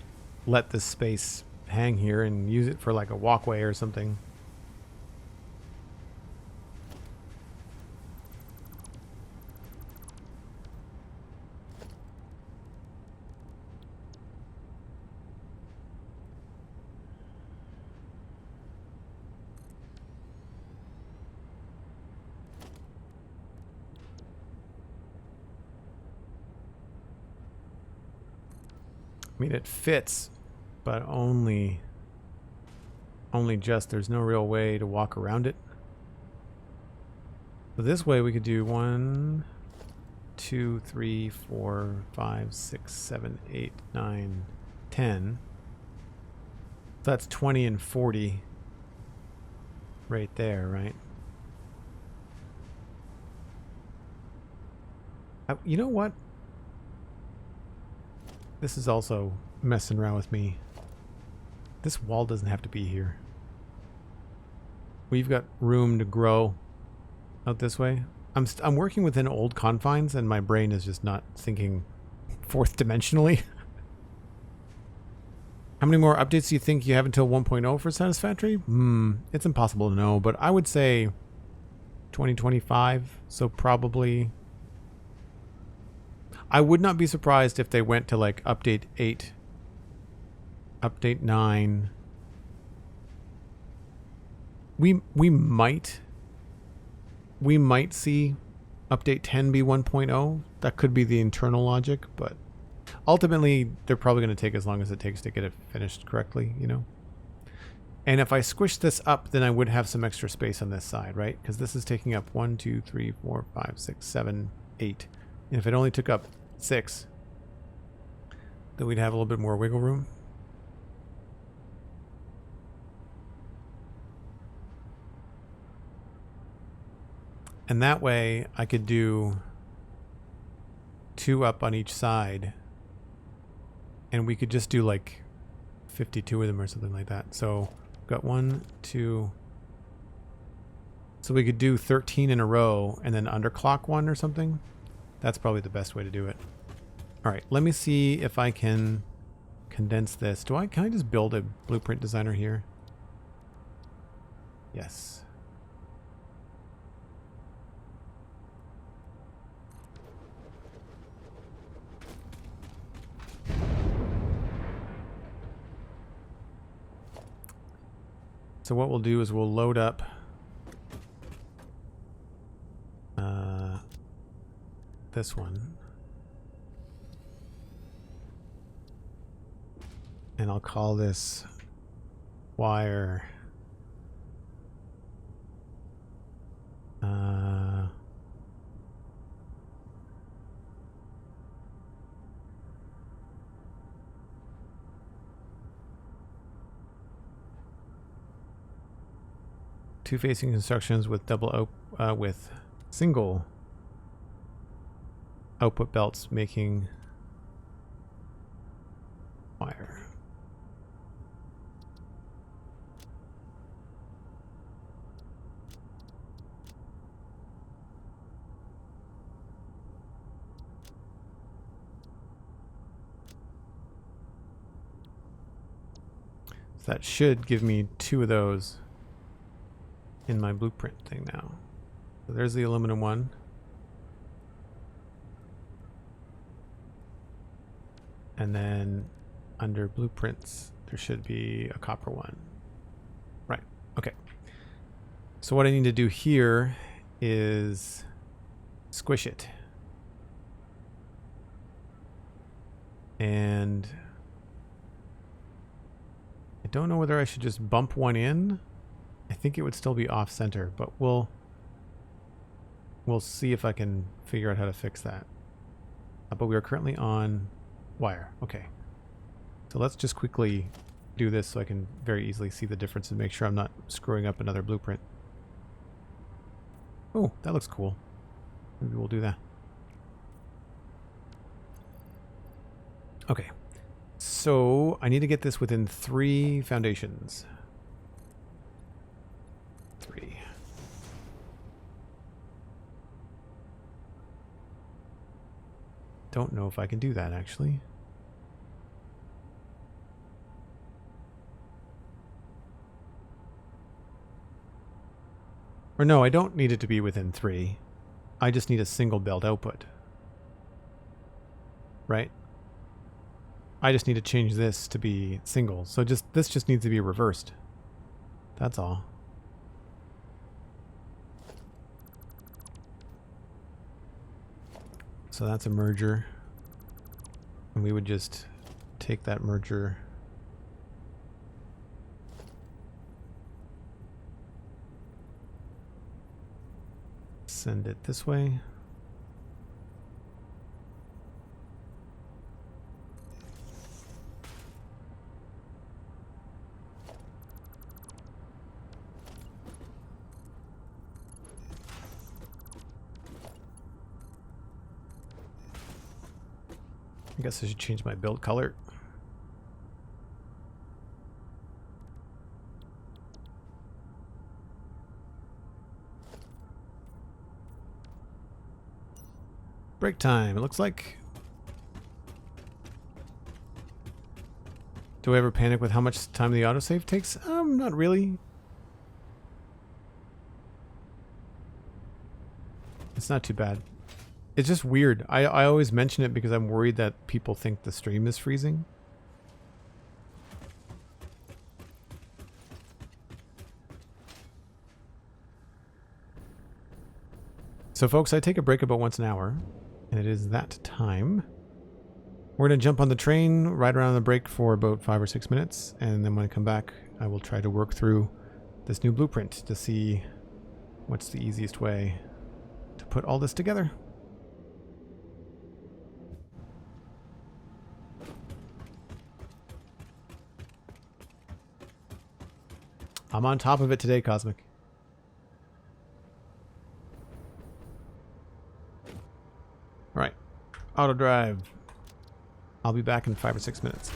A: let this space hang here and use it for like a walkway or something. I mean, it fits, but only just. There's no real way to walk around it. So this way we could do 1, 2, 3, 4, 5, 6, 7, 8, 9, 10. So that's 20 and 40 right there, right? You know what? This is also messing around with me. This wall doesn't have to be here. We've got room to grow out this way. I'm working within old confines, and my brain is just not thinking fourth dimensionally. How many more updates do you think you have until 1.0 for Satisfactory? It's impossible to know, but I would say 2025. So probably. I would not be surprised if they went to like update 8, update 9. We might see update 10 be 1.0. That could be the internal logic, but ultimately they're probably going to take as long as it takes to get it finished correctly, you know. And if I squish this up, then I would have some extra space on this side, right? Because this is taking up 1, 2, 3, 4, 5, 6, 7, 8. And if it only took up 6, then we'd have a little bit more wiggle room. And that way I could do 2 up on each side, and we could just do like 52 of them or something like that. So we've got 1, 2. So we could do 13 in a row and then underclock 1 or something. That's probably the best way to do it. All right, let me see if I can condense this. Can I just build a blueprint designer here? Yes. So what we'll do is we'll load up this one. And I'll call this wire two facing constructions with with single output belts making wire. So that should give me 2 of those in my blueprint thing now. So there's the aluminum one. And then under blueprints, there should be a copper one. Right, okay. So what I need to do here is squish it. And I don't know whether I should just bump one in. I think it would still be off center, but we'll see if I can figure out how to fix that. But we are currently on wire. Okay. So let's just quickly do this so I can very easily see the difference and make sure I'm not screwing up another blueprint. Oh, that looks cool. Maybe we'll do that. Okay. So I need to get this within 3 foundations. 3. Don't know if I can do that actually. Or no, I don't need it to be within 3. I just need a single belt output. Right? I just need to change this to be single. So this just needs to be reversed. That's all. So that's a merger. And we would just take that merger. Send it this way. I guess I should change my build color. Break time, it looks like. Do I ever panic with how much time the autosave takes? Not really. It's not too bad. It's just weird. I always mention it because I'm worried that people think the stream is freezing. So folks, I take a break about once an hour, and it is that time. We're going to jump on the train, ride around the break for about 5 or 6 minutes, and then when I come back, I will try to work through this new blueprint to see what's the easiest way to put all this together. I'm on top of it today, Cosmic. All right, auto drive. I'll be back in 5 or 6 minutes.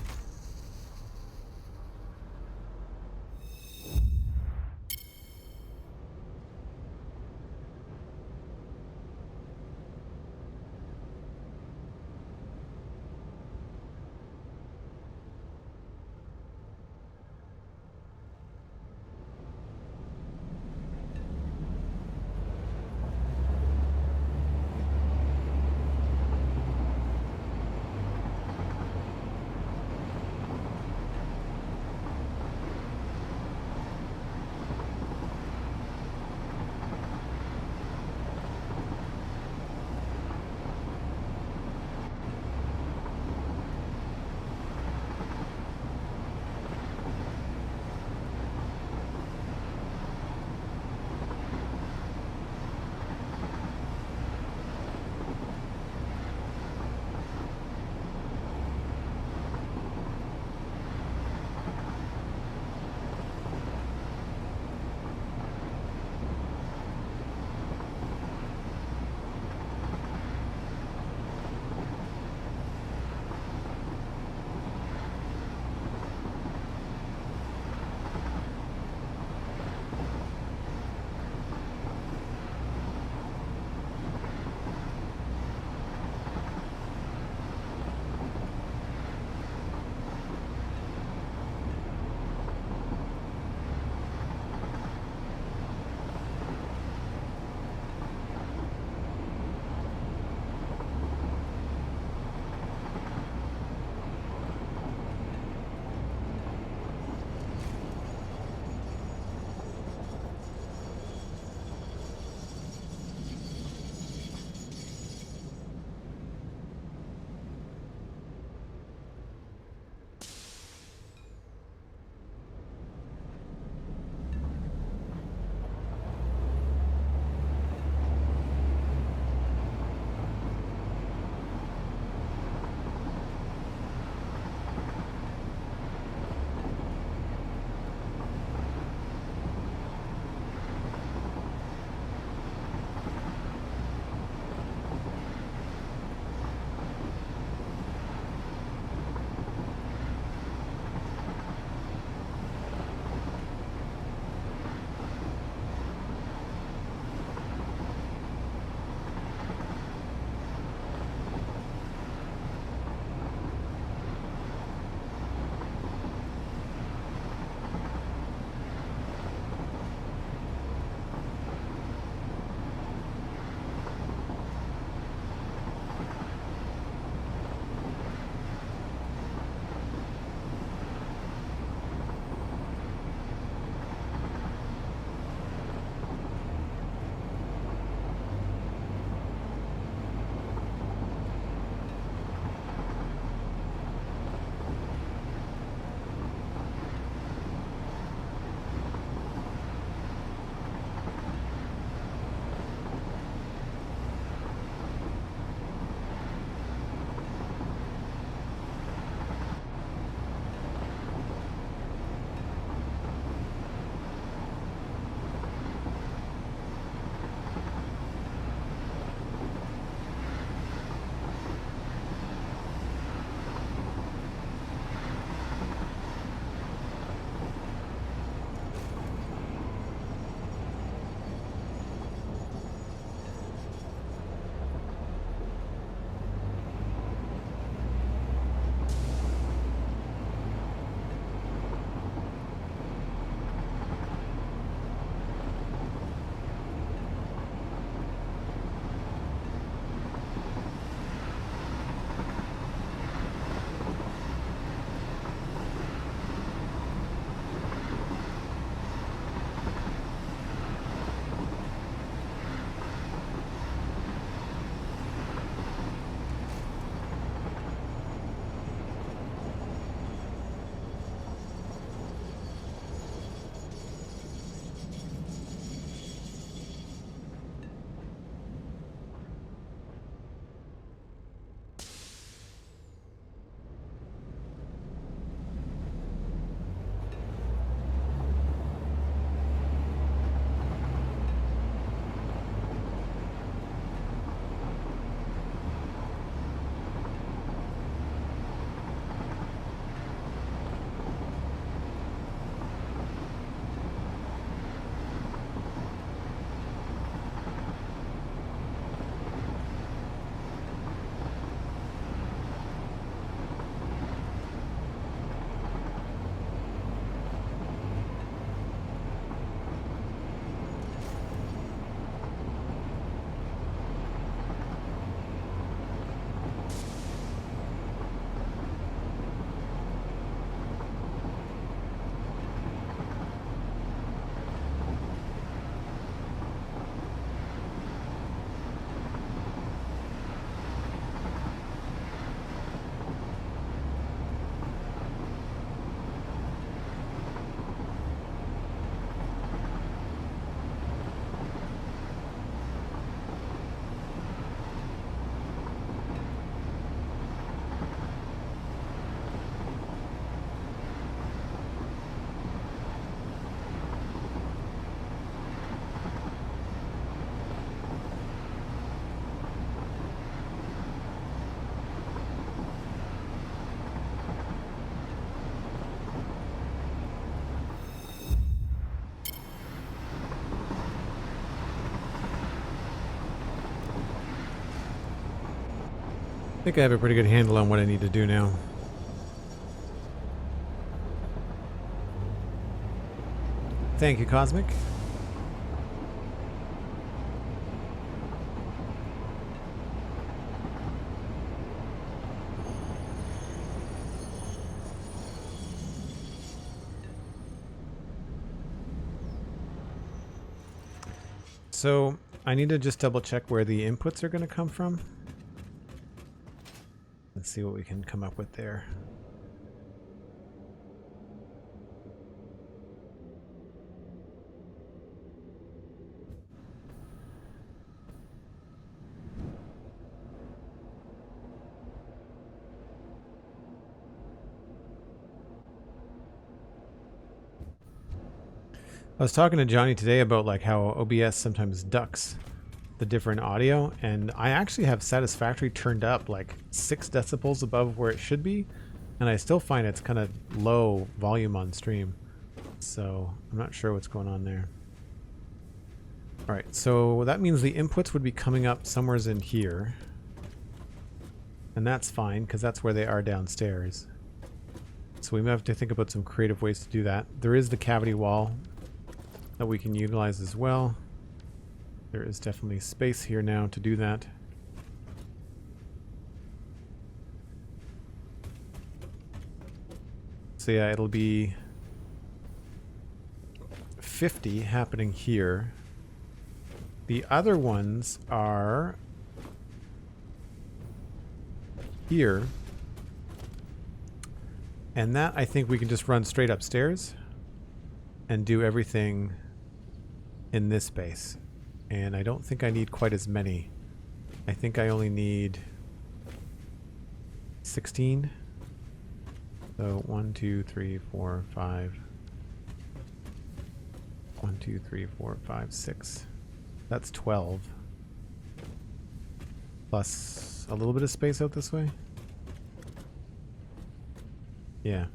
A: think I have a pretty good handle on what I need to do now. Thank you, Cosmic. So I need to just double check where the inputs are going to come from. Let's see what we can come up with there. I was talking to Johnny today about like how OBS sometimes ducks the different audio, and I actually have Satisfactory turned up like 6 decibels above where it should be, and I still find it's kind of low volume on stream. So I'm not sure what's going on there. Alright, so that means the inputs would be coming up somewheres in here. And that's fine, because that's where they are downstairs. So we might have to think about some creative ways to do that. There is the cavity wall that we can utilize as well. There is definitely space here now to do that. So yeah, it'll be 50 happening here. The other ones are here. And that I think we can just run straight upstairs and do everything in this space. And I don't think I need quite as many. I think I only need 16. So 1, 2, 3, 4, 5. 1, 2, 3, 4, 5, 6. That's 12. Plus a little bit of space out this way. Yeah.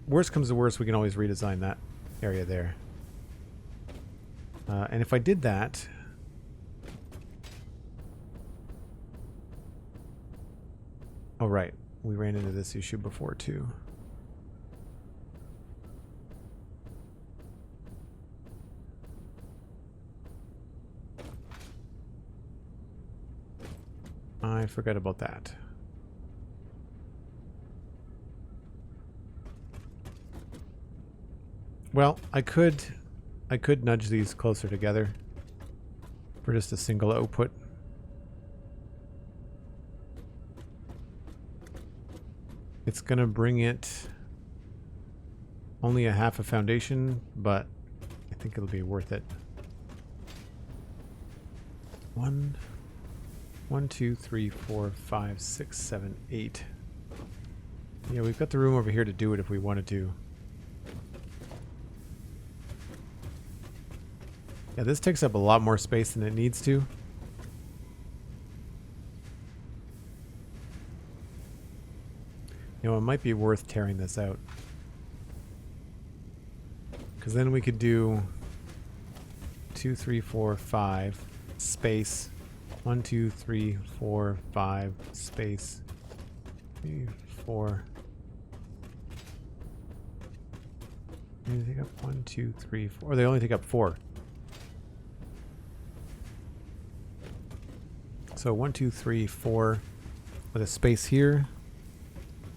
A: Worst comes to worst, we can always redesign that area there. And if I did that... Oh, right. We ran into this issue before, too. I forgot about that. Well, I could nudge these closer together for just a single output. It's gonna bring it only a half a foundation, but I think it'll be worth it. 1, 2, 3, 4, 5, 6, 7, 8. Yeah, we've got the room over here to do it if we wanted to. Yeah, this takes up a lot more space than it needs to. You know, it might be worth tearing this out. Because then we could do 2, 3, 4, 5, space. 1, 2, 3, 4, 5, space. 3, 4. They take up 1, 2, 3, 4. Or they only take up 4. So 1, 2, 3, 4 with a space here.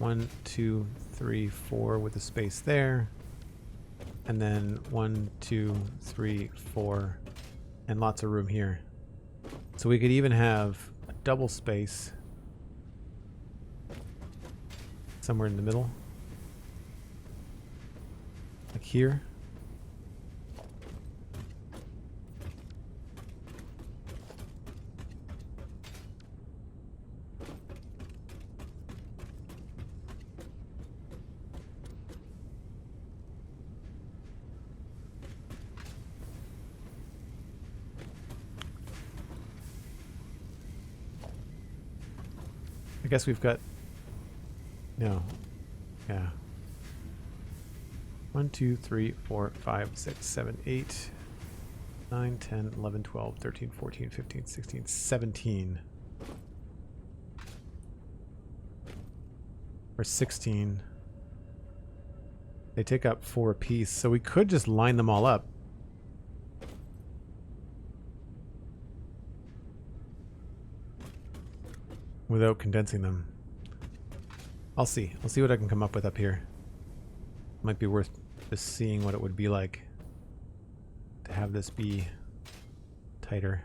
A: 1, 2, 3, 4 with a space there. And then 1, 2, 3, 4 and lots of room here. So we could even have a double space somewhere in the middle. Like here. I guess we've got... No. Yeah. 1, 2, 3, 4, 5, 6, 7, 8, 9, 10, 11, 12, 13, 14, 15, 16, 17. Or 16. They take up 4 apiece, so we could just line them all up. Without condensing them. I'll see. I'll see what I can come up with up here. Might be worth just seeing what it would be like to have this be tighter.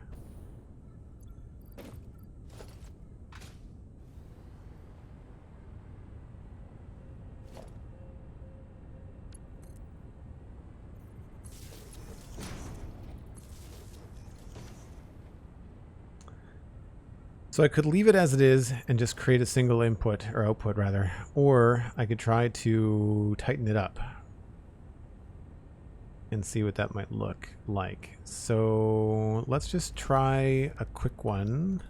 A: So I could leave it as it is and just create a single input, or output rather, or I could try to tighten it up and see what that might look like. So let's just try a quick one.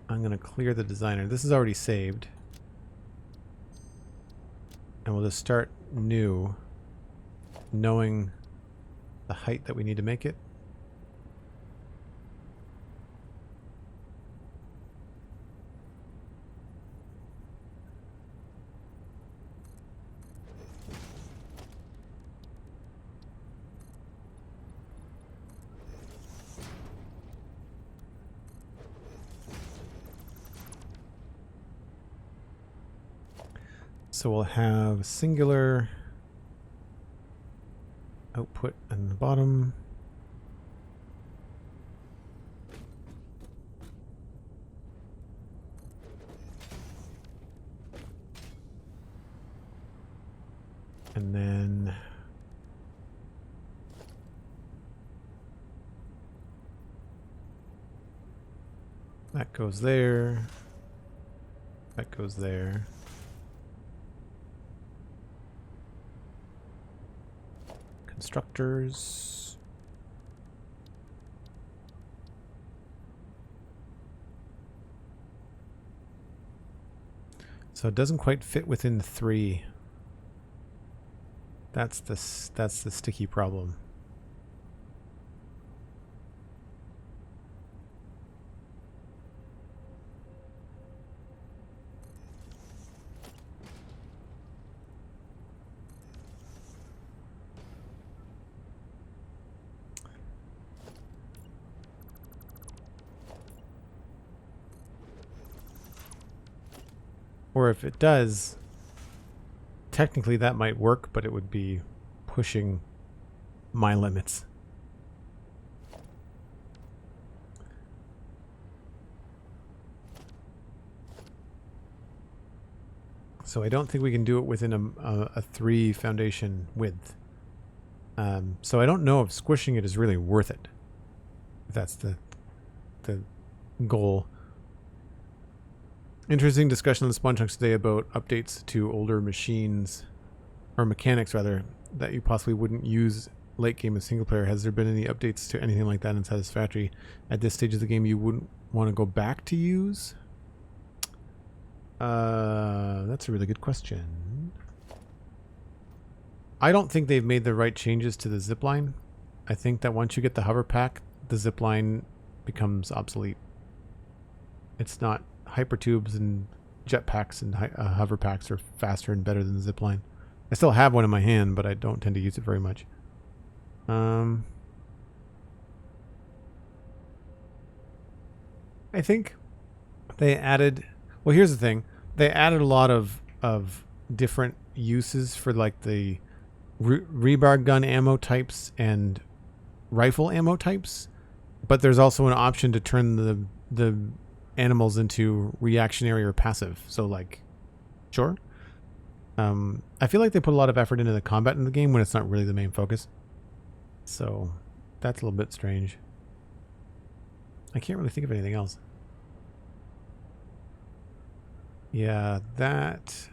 A: I'm going to clear the designer. This is already saved. And we'll just start new, knowing the height that we need to make it. So we'll have singular output on the bottom. And then that goes there. That goes there. Constructors. So it doesn't quite fit within 3. That's the sticky problem. Or if it does, technically that might work, but it would be pushing my limits. So I don't think we can do it within a 3 foundation width. So I don't know if squishing it is really worth it. If that's the goal. Interesting discussion on the Spawn Chunks today about updates to older machines, or mechanics rather, that you possibly wouldn't use late game in single player. Has there been any updates to anything like that in Satisfactory at this stage of the game you wouldn't want to go back to use? That's a really good question. I don't think they've made the right changes to the zipline. I think that once you get the hover pack, the zipline becomes obsolete. It's not. Hypertubes and jetpacks and hover packs are faster and better than the zipline. I still have one in my hand, but I don't tend to use it very much. I think they added... Well, here's the thing. They added a lot of different uses for like the rebar gun ammo types and rifle ammo types, but there's also an option to turn the animals into reactionary or passive. So like, sure. I feel like they put a lot of effort into the combat in the game when it's not really the main focus. So that's a little bit strange. I can't really think of anything else. Yeah, that...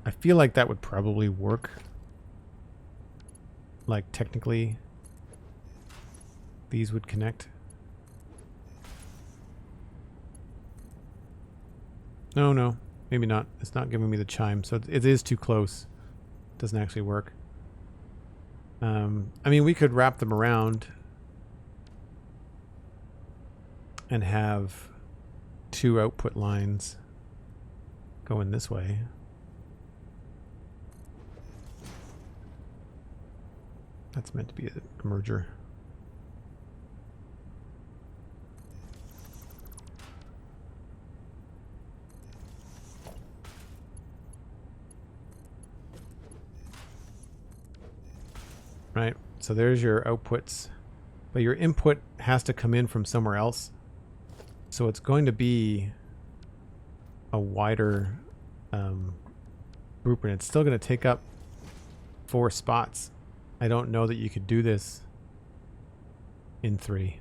A: I feel like that would probably work. Like technically, these would connect. No, maybe not. It's not giving me the chime, so it is too close. It doesn't actually work. I mean, we could wrap them around and have 2 output lines going this way. That's meant to be a merger. Right, so there's your outputs, but your input has to come in from somewhere else. So it's going to be a wider blueprint. It's still going to take up 4 spots. I don't know that you could do this in 3.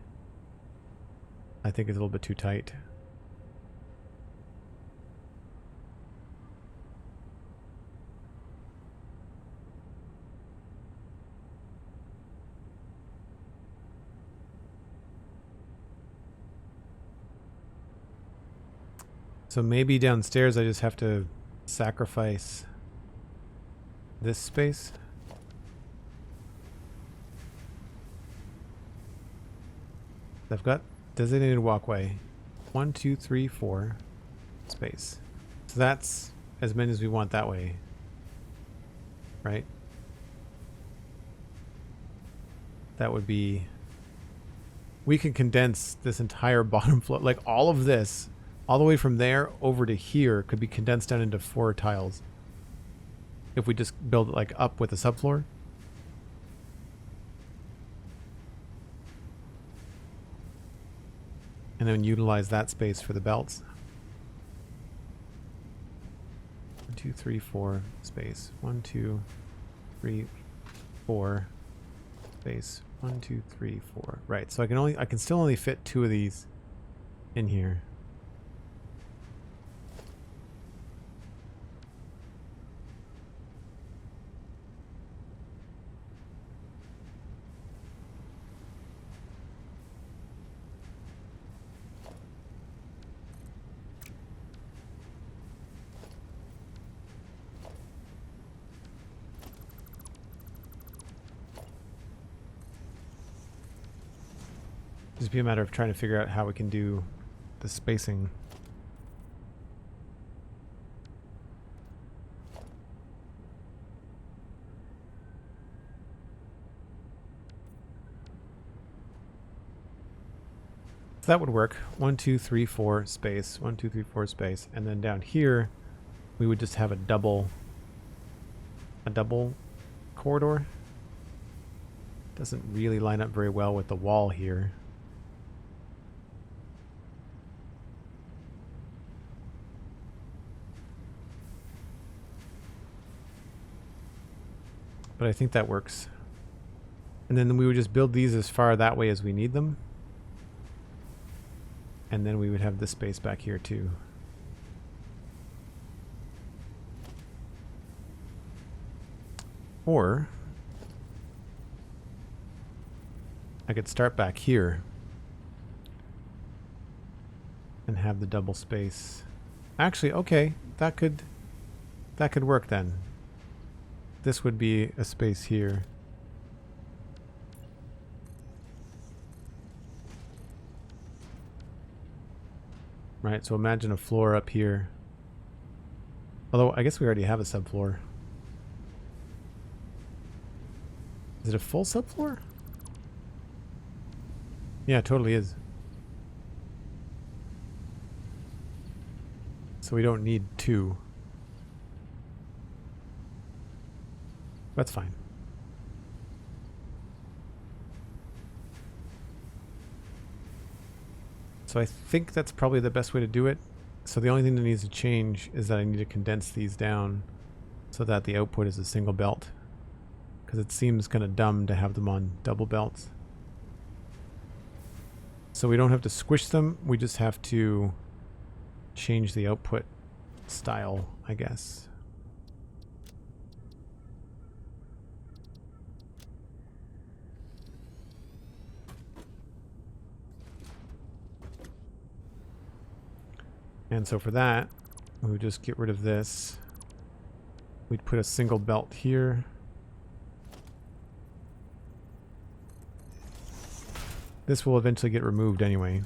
A: I think it's a little bit too tight. So maybe downstairs I just have to sacrifice this space. I've got designated walkway. 1, 2, 3, 4 space. So that's as many as we want that way. Right? That would be... We can condense this entire bottom floor, like all of this, all the way from there over to here could be condensed down into 4 tiles. If we just build it like up with a subfloor. And then utilize that space for the belts. 1, 2, 3, 4 space. 1, 2, 3, 4 space. 1, 2, 3, 4. Right, so I can still only fit 2 of these in here. Just be a matter of trying to figure out how we can do the spacing. So that would work. 1, 2, 3, 4 space. 1, 2, 3, 4 space. And then down here, we would just have a double corridor. Doesn't really line up very well with the wall here. But I think that works. And then we would just build these as far that way as we need them. And then we would have this space back here too. Or I could start back here and have the double space. Actually, okay, that could work then. This would be a space here. Right, so imagine a floor up here. Although, I guess we already have a subfloor. Is it a full subfloor? Yeah, it totally is. So we don't need 2. That's fine. So I think that's probably the best way to do it. So the only thing that needs to change is that I need to condense these down so that the output is a single belt. Because it seems kind of dumb to have them on double belts. So we don't have to squish them, we just have to change the output style, I guess. And so for that, we would just get rid of this. We'd put a single belt here. This will eventually get removed anyway.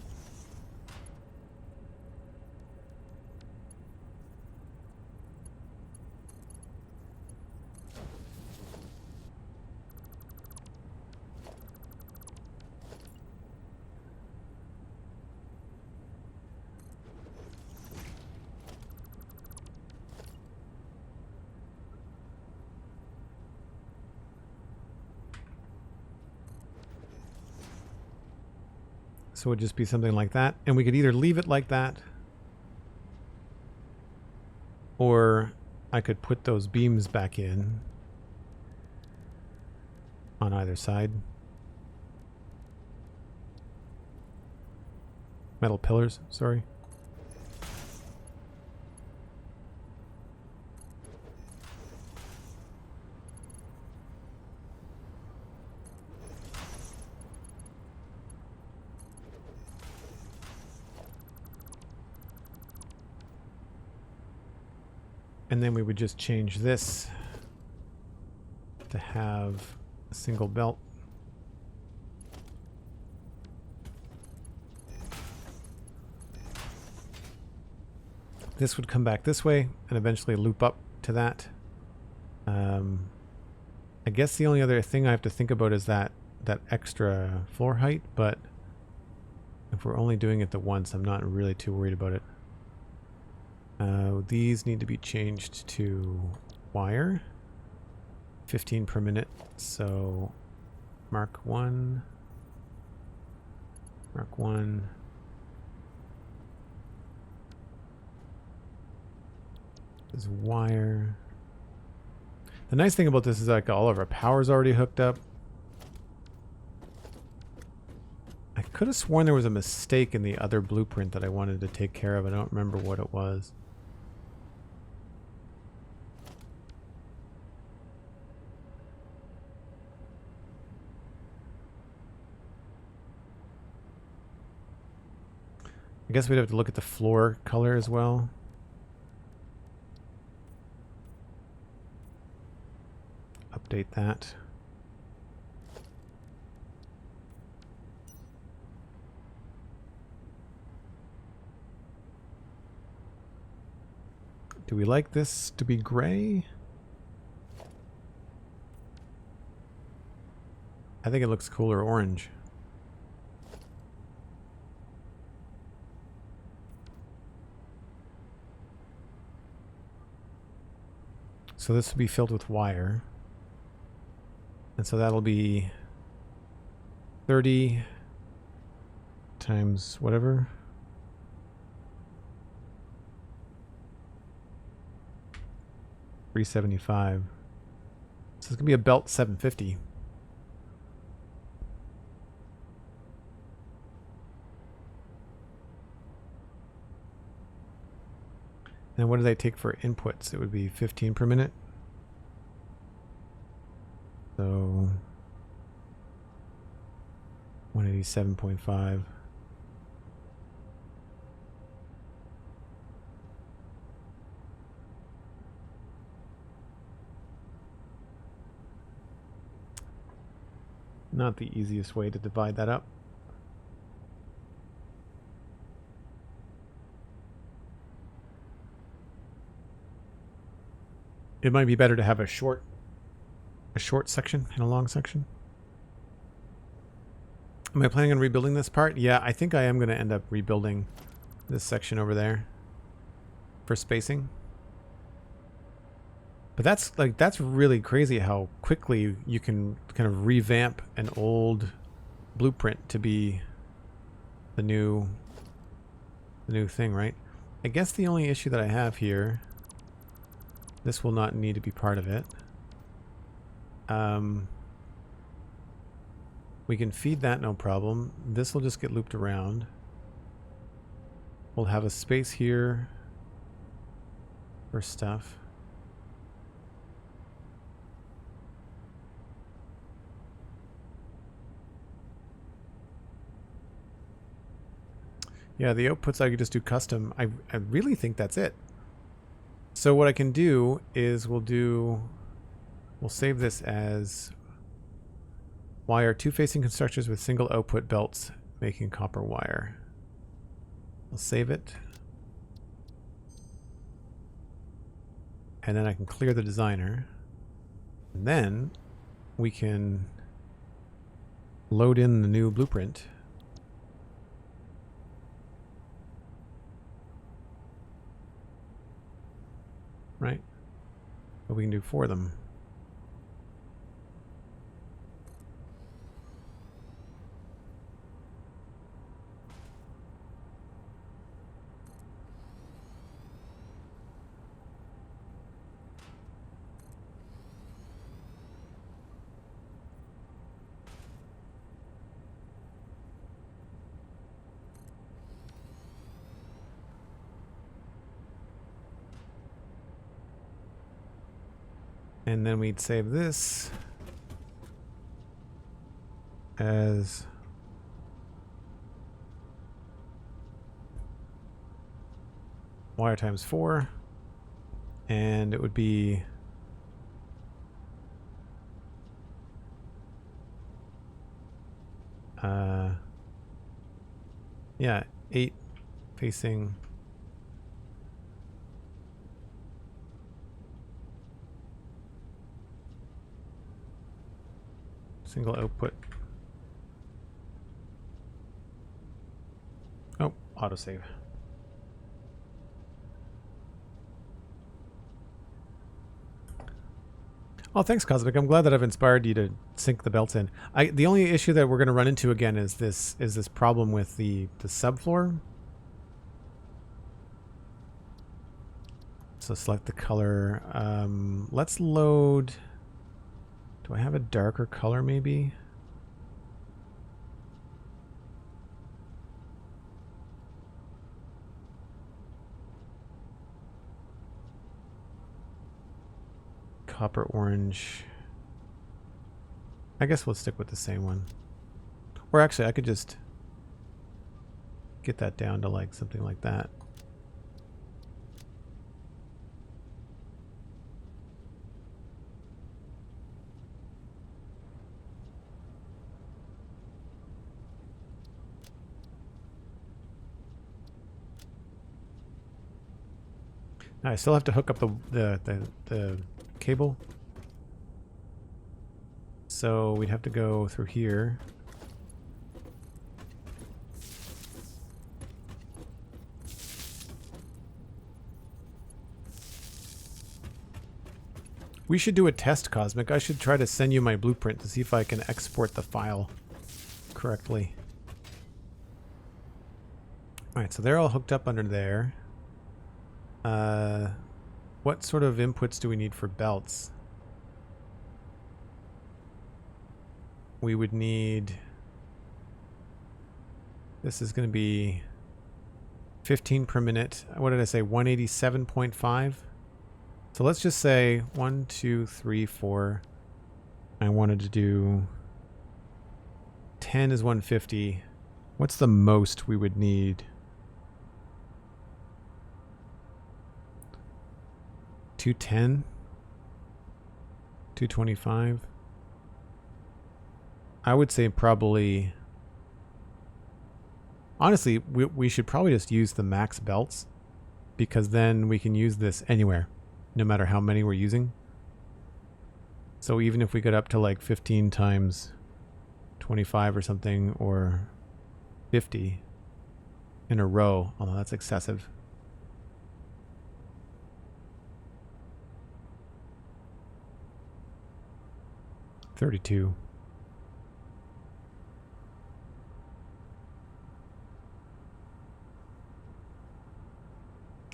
A: So it would just be something like that. And we could either leave it like that, or I could put those beams back in on either side. Metal pillars, sorry. And then we would just change this to have a single belt. This would come back this way and eventually loop up to that. I guess the only other thing I have to think about is that extra floor height, but if we're only doing it the once, I'm not really too worried about it. These need to be changed to wire. 15 per minute. So Mark 1. Mark 1. This is wire. The nice thing about this is like all of our power's already hooked up. I could have sworn there was a mistake in the other blueprint that I wanted to take care of. I don't remember what it was. I guess we'd have to look at the floor color as well. Update that. Do we like this to be gray? I think it looks cooler orange. So this will be filled with wire. And so that'll be 30 times whatever. $375. So it's going to be a belt 750. And what do they take for inputs? It would be 15 per minute. So 187.5. Not the easiest way to divide that up. It might be better to have a short section and a long section. Am I planning on rebuilding this part? Yeah, I think I am going to end up rebuilding this section over there for spacing. But that's really crazy how quickly you can kind of revamp an old blueprint to be the new thing, right? I guess the only issue that I have here, this will not need to be part of it. We can feed that, no problem. This will just get looped around. We'll have a space here for stuff. Yeah, the outputs I could just do custom. I really think that's it. So what I can do is we'll save this as wire two facing constructors with single output belts making copper wire. We'll save it. And then I can clear the designer. And then we can load in the new blueprint. Right? What we can do for them. And then we'd save this as wire times 4, and it would be yeah, 8 facing single output. Oh, autosave. Oh, thanks, Cosmic. I'm glad that I've inspired you to sink the belts in. The only issue that we're going to run into again is this problem with the subfloor. So select the color. Let's load. Do I have a darker color maybe? Copper orange. I guess we'll stick with the same one. Or actually, I could just get that down to like something like that. Now I still have to hook up the cable. So we'd have to go through here. We should do a test, Cosmic. I should try to send you my blueprint to see if I can export the file correctly. Alright, so they're all hooked up under there. What sort of inputs do we need for belts? We would need... This is going to be 15 per minute. What did I say? 187.5? So let's just say 1, 2, 3, 4. I wanted to do 10 is 150. What's the most we would need? 210? 225? I would say probably... Honestly, we should probably just use the max belts, because then we can use this anywhere, no matter how many we're using. So even if we get up to like 15 times 25 or something, or 50 in a row, although that's excessive. $32.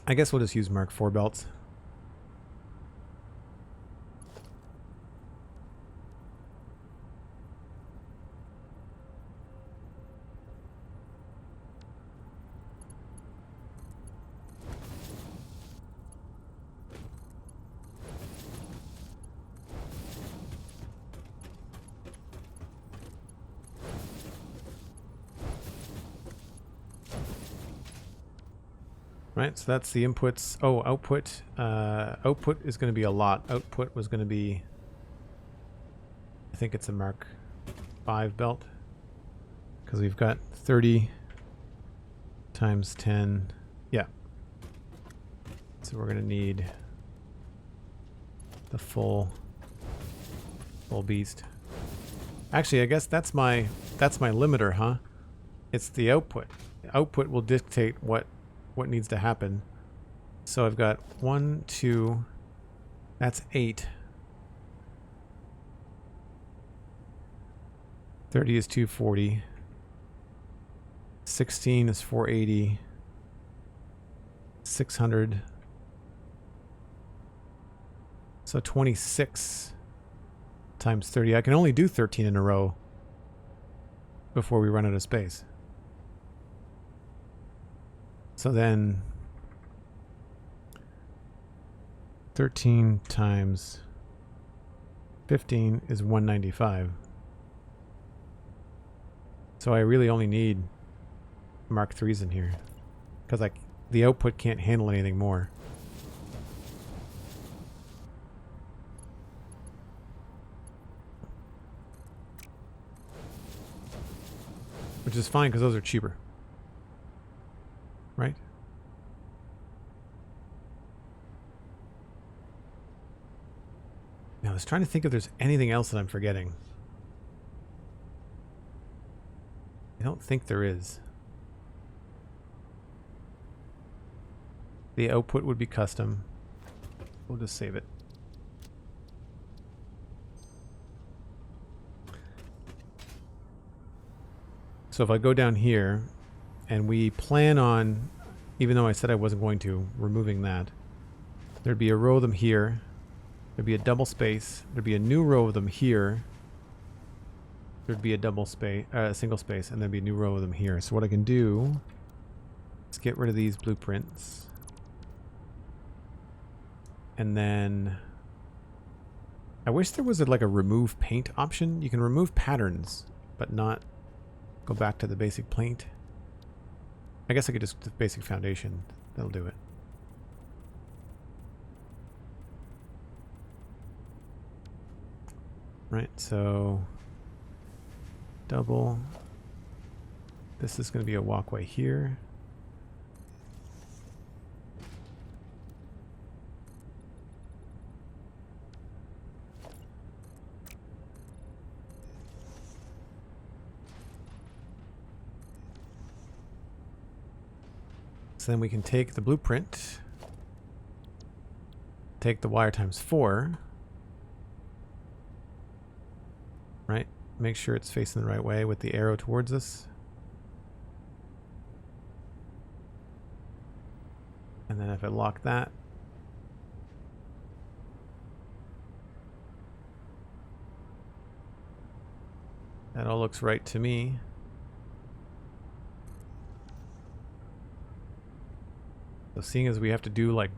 A: I guess we'll just use Mark IV belts. Right, so that's the inputs. Oh, output. Output is going to be a lot. Output was going to be, I think it's a Mark V belt, because we've got 30 times 10. Yeah. So we're going to need the full beast. Actually, I guess that's my limiter, huh? It's the output. The output will dictate what needs to happen. So I've got 1, 2, that's 8. 30 is 240. 16 is 480. 600. So 26 times 30. I can only do 13 in a row before we run out of space. So then 13 times 15 is 195. So I really only need Mark 3s in here. Because the output can't handle anything more. Which is fine because those are cheaper. Right? Now I was trying to think if there's anything else that I'm forgetting. I don't think there is. The output would be custom. We'll just save it. So if I go down here and we plan on, even though I said I wasn't going to, removing that, there'd be a row of them here. There'd be a double space. There'd be a new row of them here. There'd be a double space, single space, and there'd be a new row of them here. So what I can do is get rid of these blueprints. And then I wish there was like a remove paint option. You can remove patterns, but not go back to the basic paint. I guess I could just do basic foundation. That'll do it. Right, so double. This is going to be a walkway here. So then we can take the blueprint, take the wire times 4, right? Make sure it's facing the right way with the arrow towards us. And then if I lock that, that all looks right to me. So seeing as we have to do like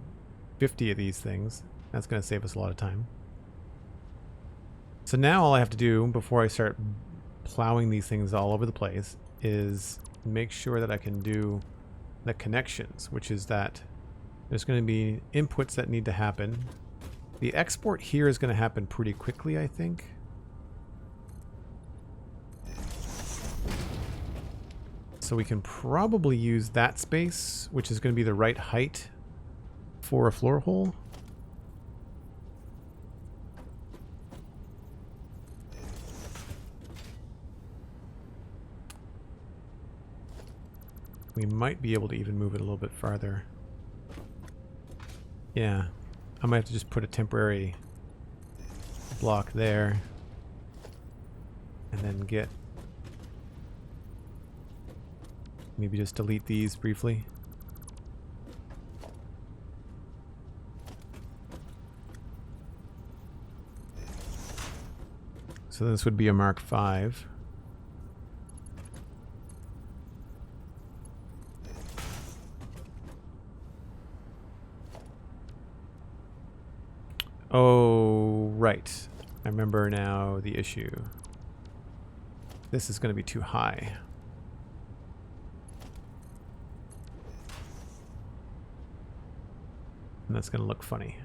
A: 50 of these things, that's going to save us a lot of time. So now all I have to do before I start plowing these things all over the place is make sure that I can do the connections, which is that there's going to be inputs that need to happen. The export here is going to happen pretty quickly, I think. So we can probably use that space, which is going to be the right height for a floor hole. We might be able to even move it a little bit farther. Yeah, I might have to just put a temporary block there and then get, maybe just delete these briefly. So this would be a Mark 5. Oh, right. I remember now the issue. This is going to be too high. And that's going to look funny.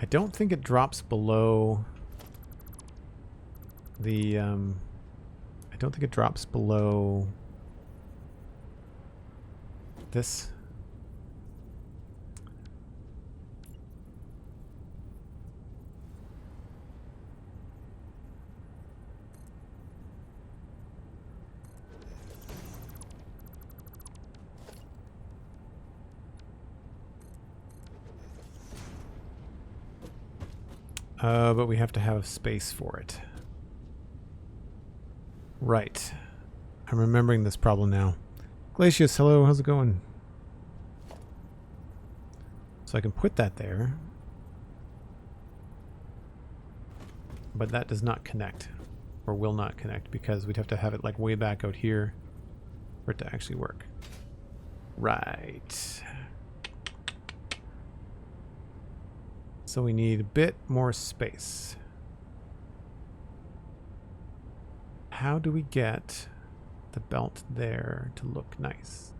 A: I don't think it drops below the I don't think it drops below this. But we have to have space for it. Right. I'm remembering this problem now. Glacius, hello, how's it going? So I can put that there. But that does not connect. or will not connect, because we'd have to have it like way back out here for it to actually work. Right. So we need a bit more space. How do we get the belt there to look nice?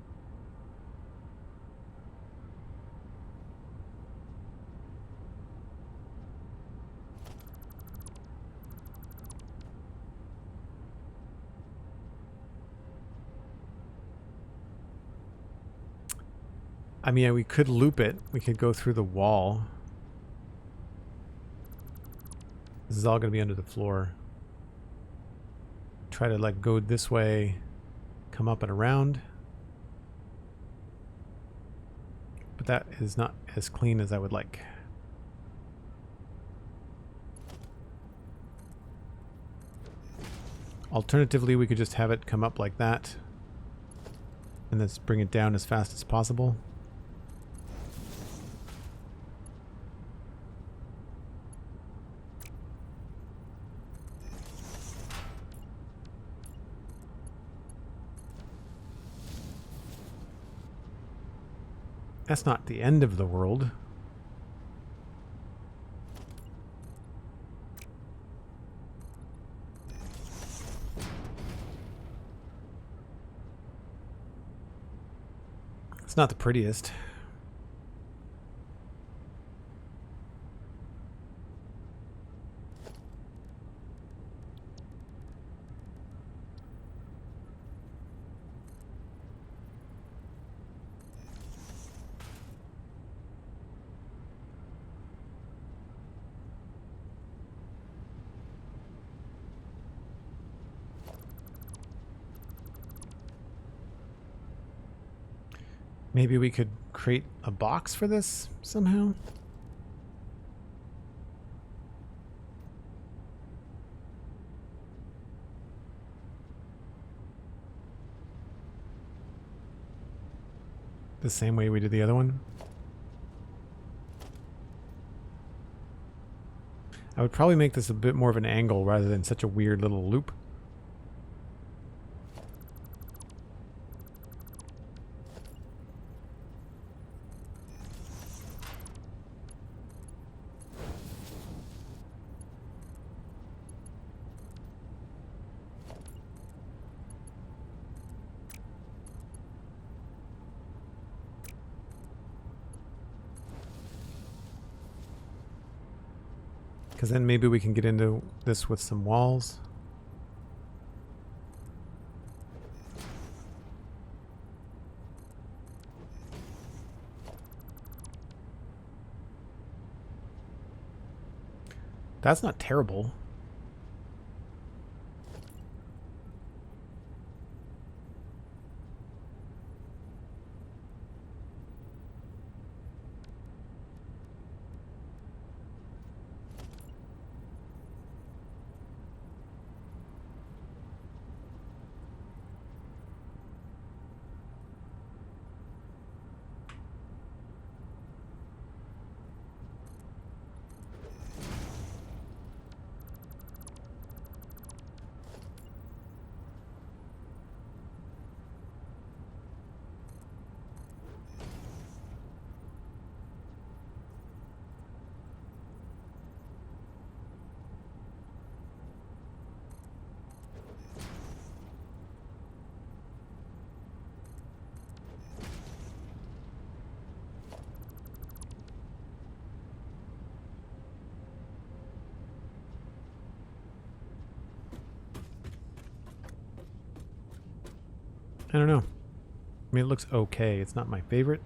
A: I mean, we could loop it. We could go through the wall. This is all going to be under the floor. Try to like go this way, come up and around. But that is not as clean as I would like. Alternatively, we could just have it come up like that and let's bring it down as fast as possible. That's not the end of the world. It's not the prettiest. Maybe we could create a box for this somehow? The same way we did the other one? I would probably make this a bit more of an angle rather than such a weird little loop. Because then maybe we can get into this with some walls. That's not terrible. I don't know. I mean, it looks okay. It's not my favorite.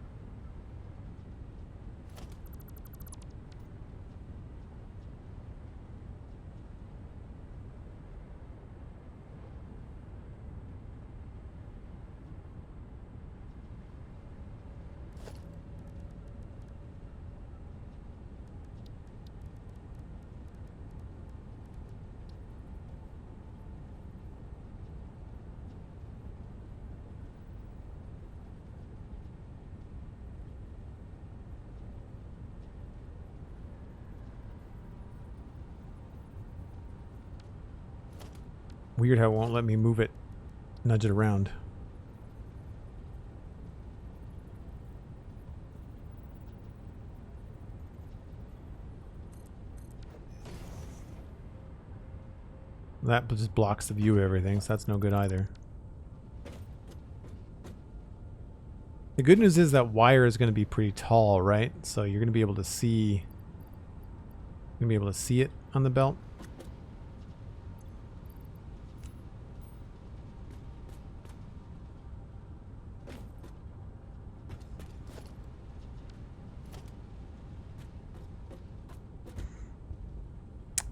A: Weird how it won't let me move it, nudge it around. That just blocks the view of everything, so that's no good either. The good news is that wire is going to be pretty tall, right? So you're going to be able to see. You're going to be able to see it on the belt.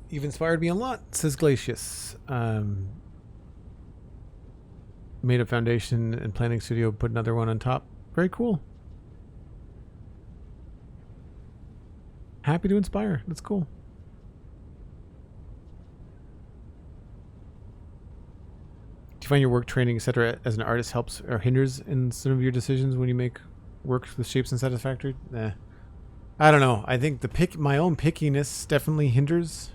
A: You've inspired me a lot, says Glacius. Made a foundation and planning studio, put another one on top. Very cool. Happy to inspire. That's cool. Do you find your work training, etc., as an artist helps or hinders in some of your decisions when you make work with shapes in Satisfactory? I don't know. I think my own pickiness definitely hinders.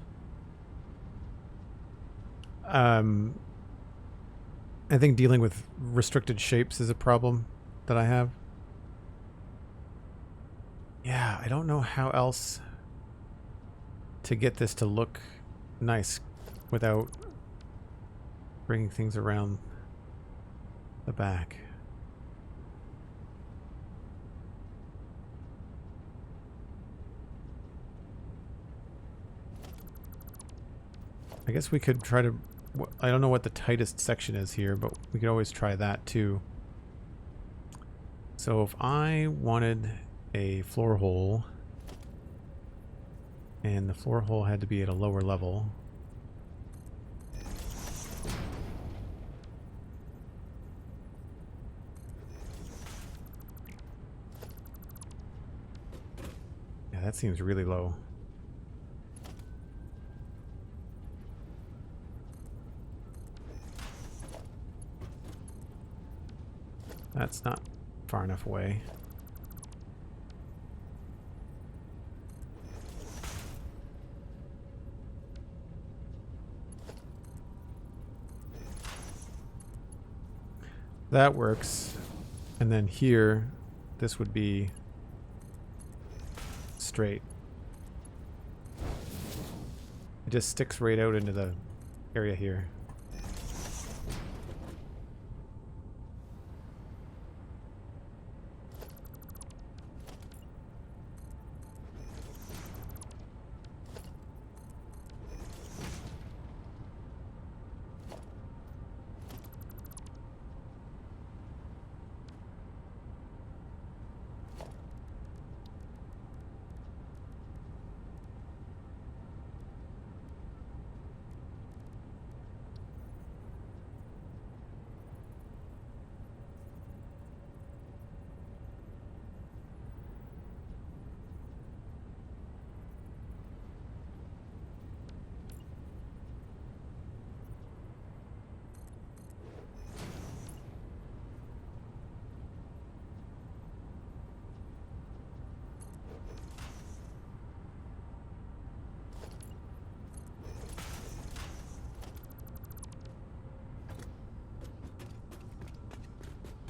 A: I think dealing with restricted shapes is a problem that I have. Yeah, I don't know how else to get this to look nice without bringing things around the back. I guess we could try to... I don't know what the tightest section is here, but we could always try that too. So if I wanted a floor hole, and the floor hole had to be at a lower level, yeah, that seems really low. That's not far enough away. That works. And then here, this would be straight. It just sticks right out into the area here.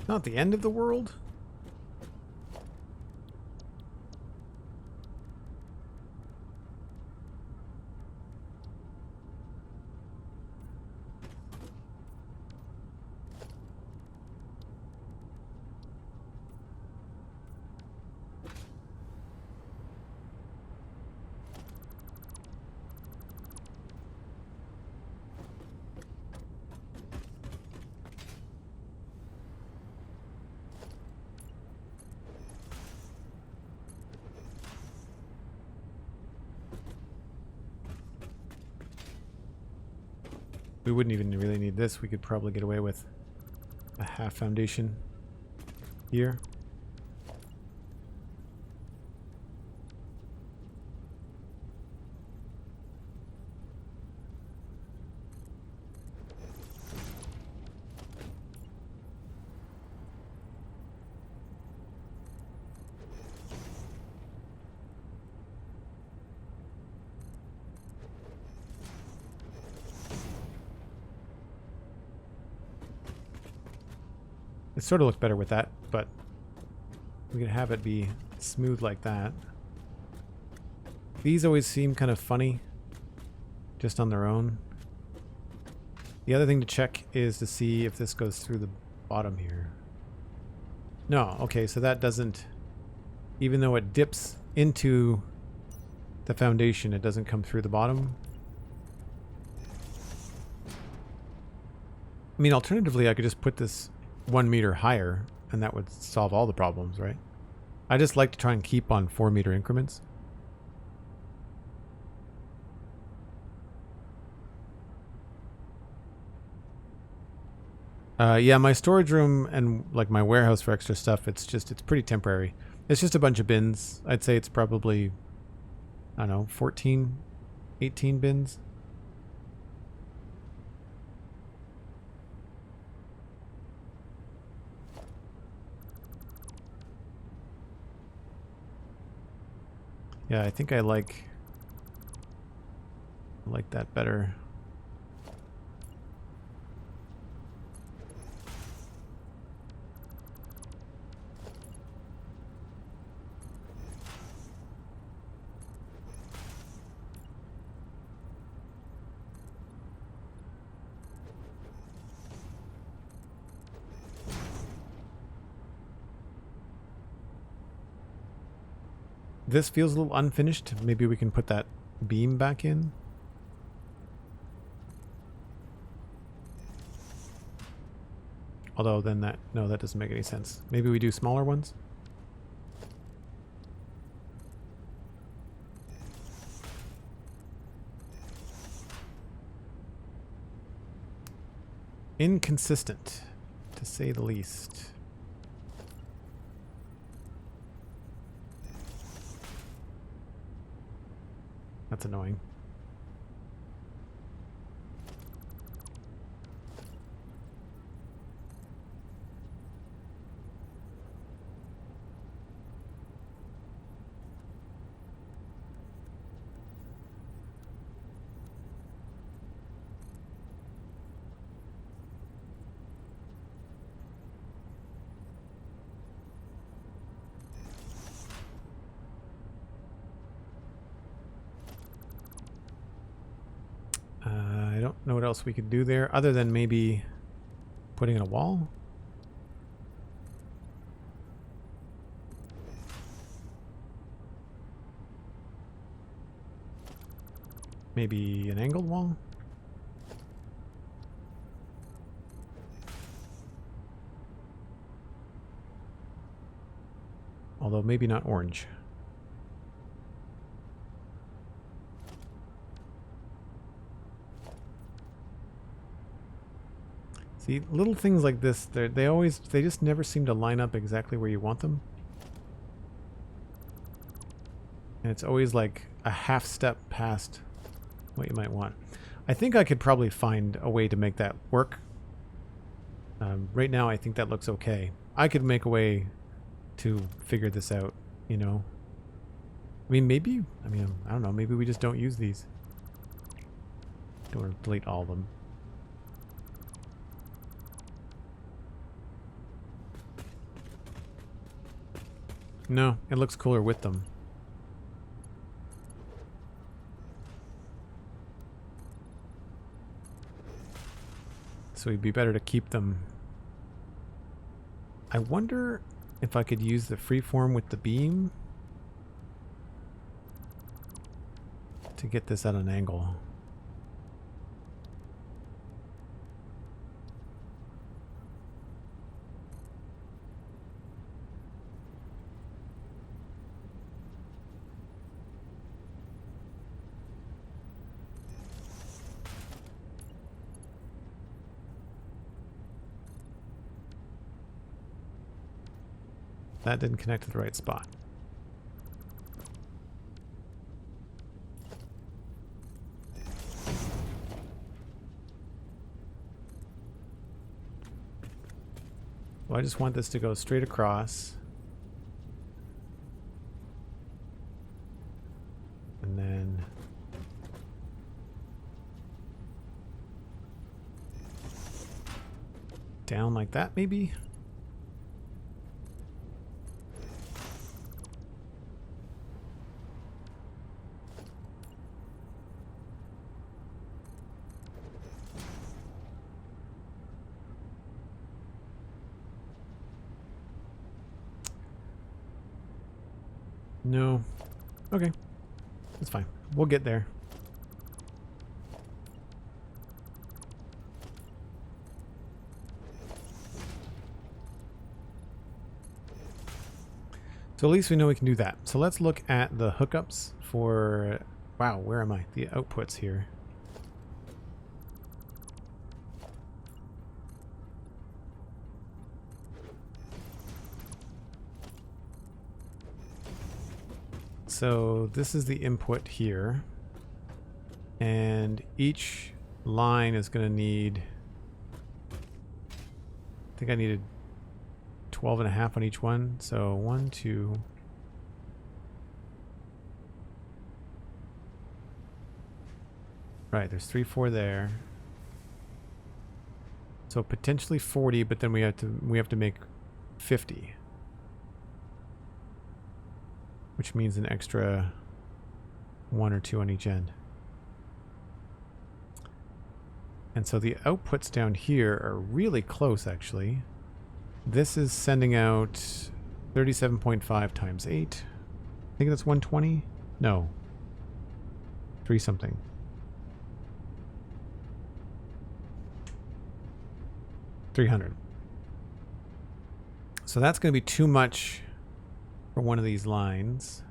A: Not the end of the world? We wouldn't even really need this. We could probably get away with a half foundation here. It sort of looks better with that, but we could have it be smooth like that. These always seem kind of funny just on their own. The other thing to check is to see if this goes through the bottom here. No, okay, so that doesn't, even though it dips into the foundation, it doesn't come through the bottom. I mean, alternatively, I could just put this 1 meter higher and that would solve all the problems, right? I just like to try and keep on 4 meter increments. Yeah, my storage room and like my warehouse for extra stuff, it's pretty temporary. It's just a bunch of bins. I'd say it's probably, I don't know, 14, 18 bins. Yeah, I think I like that better. This feels a little unfinished. Maybe we can put that beam back in. Although then no, that doesn't make any sense. Maybe we do smaller ones. Inconsistent, to say the least. That's annoying. I don't know what else we could do there other than maybe putting in a wall. Maybe an angled wall. Although maybe not orange. See, little things like this, they just never seem to line up exactly where you want them. And it's always like a half step past what you might want. I think I could probably find a way to make that work. Right now I think that looks okay. I could make a way to figure this out, you know. I mean, I don't know, maybe we just don't use these. Don't want to delete all of them. No, it looks cooler with them. So it'd be better to keep them. I wonder if I could use the freeform with the beam to get this at an angle. That didn't connect to the right spot. Well, I just want this to go straight across. And then down like that, maybe? No. Okay. That's fine. We'll get there. So at least we know we can do that. So let's look at the hookups for... Wow, where am I? The outputs here. So this is the input here. And each line is going to need... I think I needed 12.5 on each one. So 1, 2... Right, there's 3, 4 there. So potentially 40, but then we have to make 50. Which means an extra 1 or 2 on each end. And so the outputs down here are really close, actually. This is sending out 37.5 times 8. I think that's 120? No. 3 something. $300. So that's going to be too much for one of these lines.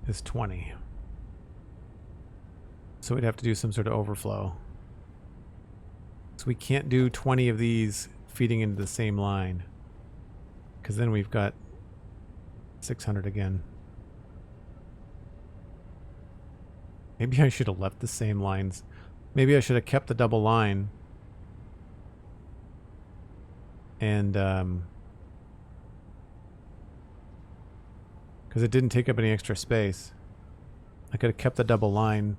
A: Is 20. So we'd have to do some sort of overflow. So we can't do 20 of these feeding into the same line, because then we've got 600 again. Maybe I should have left the same lines. Maybe I should have kept the double line. And, because it didn't take up any extra space. I could have kept the double line.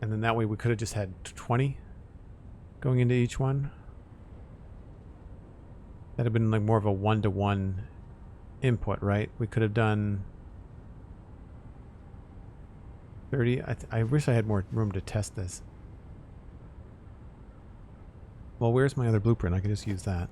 A: And then that way we could have just had 20 going into each one. That'd have been like more of a 1-to-1 input, right? We could have done 30. I wish I had more room to test this. Well, where's my other blueprint? I could just use that.